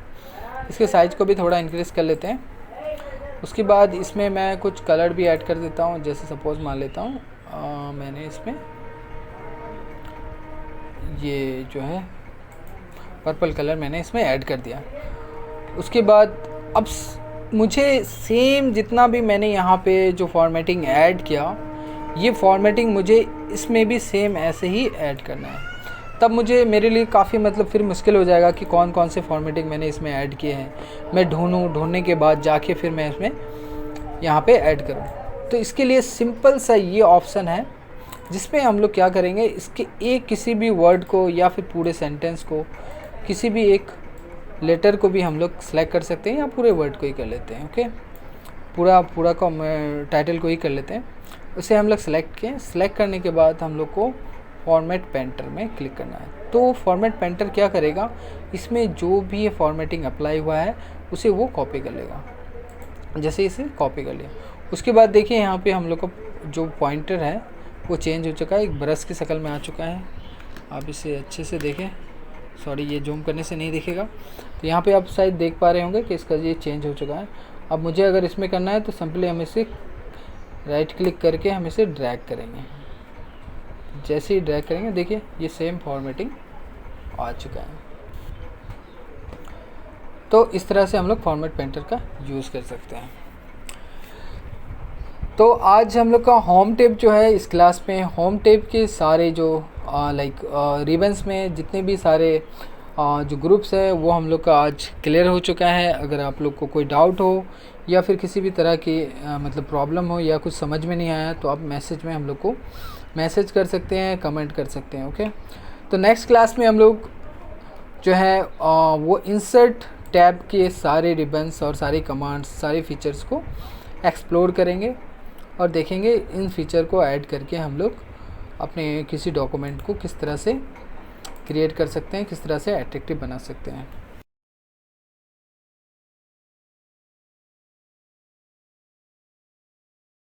इसके साइज़ को भी थोड़ा इंक्रीज़ कर लेते हैं। उसके बाद इसमें मैं कुछ कलर भी ऐड कर देता हूँ। जैसे सपोज़ मान लेता हूँ मैंने इसमें ये जो है पर्पल कलर मैंने इसमें ऐड कर दिया। उसके बाद अब मुझे सेम जितना भी मैंने यहाँ पे जो फॉर्मेटिंग ऐड किया, ये फॉर्मेटिंग मुझे इसमें भी सेम ऐसे ही ऐड करना है। तब मुझे मेरे लिए काफ़ी मतलब फिर मुश्किल हो जाएगा कि कौन कौन से फॉर्मेटिंग मैंने इसमें ऐड किए हैं। मैं ढूंढने के बाद जाके फिर मैं इसमें यहाँ पे ऐड करूँ। तो इसके लिए सिंपल सा ये ऑप्शन है जिसमें हम लोग क्या करेंगे, इसके एक किसी भी वर्ड को या फिर पूरे सेंटेंस को, किसी भी एक लेटर को भी हम लोग सेलेक्ट कर सकते हैं या पूरे वर्ड को ही कर लेते हैं। ओके, पूरा का टाइटल को ही कर लेते हैं। उसे हम लोग सेलेक्ट किए। सेलेक्ट करने के बाद हम लोग को फॉर्मेट पेंटर में क्लिक करना है। तो फॉर्मेट पेंटर क्या करेगा, इसमें जो भी ये फॉर्मेटिंग अप्लाई हुआ है उसे वो कॉपी कर लेगा। जैसे इसे कॉपी कर लिया, उसके बाद देखिए यहाँ पे हम लोग को जो पॉइंटर है वो चेंज हो चुका है, एक ब्रश की शक्ल में आ चुका है। आप इसे अच्छे से देखें, सॉरी ये जूम करने से नहीं दिखेगा। तो यहाँ पे आप शायद देख पा रहे होंगे कि इसका ये चेंज हो चुका है। अब मुझे अगर इसमें करना है तो सिंपली हम इसे राइट क्लिक करके हम इसे ड्रैग करेंगे। जैसे ही ड्रैग करेंगे देखिए ये सेम फॉर्मेटिंग आ चुका है। तो इस तरह से हम लोग फॉर्मेट पेंटर का यूज़ कर सकते हैं। तो आज हम लोग का होम टेप जो है इस क्लास में, होम टेप के सारे जो रिबन्स में जितने भी सारे जो ग्रुप्स है वो हम लोग का आज क्लियर हो चुका है। अगर आप लोग को कोई डाउट हो या फिर किसी भी तरह की मतलब प्रॉब्लम हो या कुछ समझ में नहीं आया तो आप मैसेज में हम लोग को मैसेज कर सकते हैं, कमेंट कर सकते हैं। ओके, तो नेक्स्ट क्लास में हम लोग जो है वो इंसर्ट टैब के सारे रिबन्स और सारे कमांड्स, सारे फीचर्स को एक्सप्लोर करेंगे और देखेंगे इन फीचर को ऐड करके हम लोग अपने किसी डॉक्यूमेंट को किस तरह से क्रिएट कर सकते हैं, किस तरह से अट्रैक्टिव बना सकते हैं।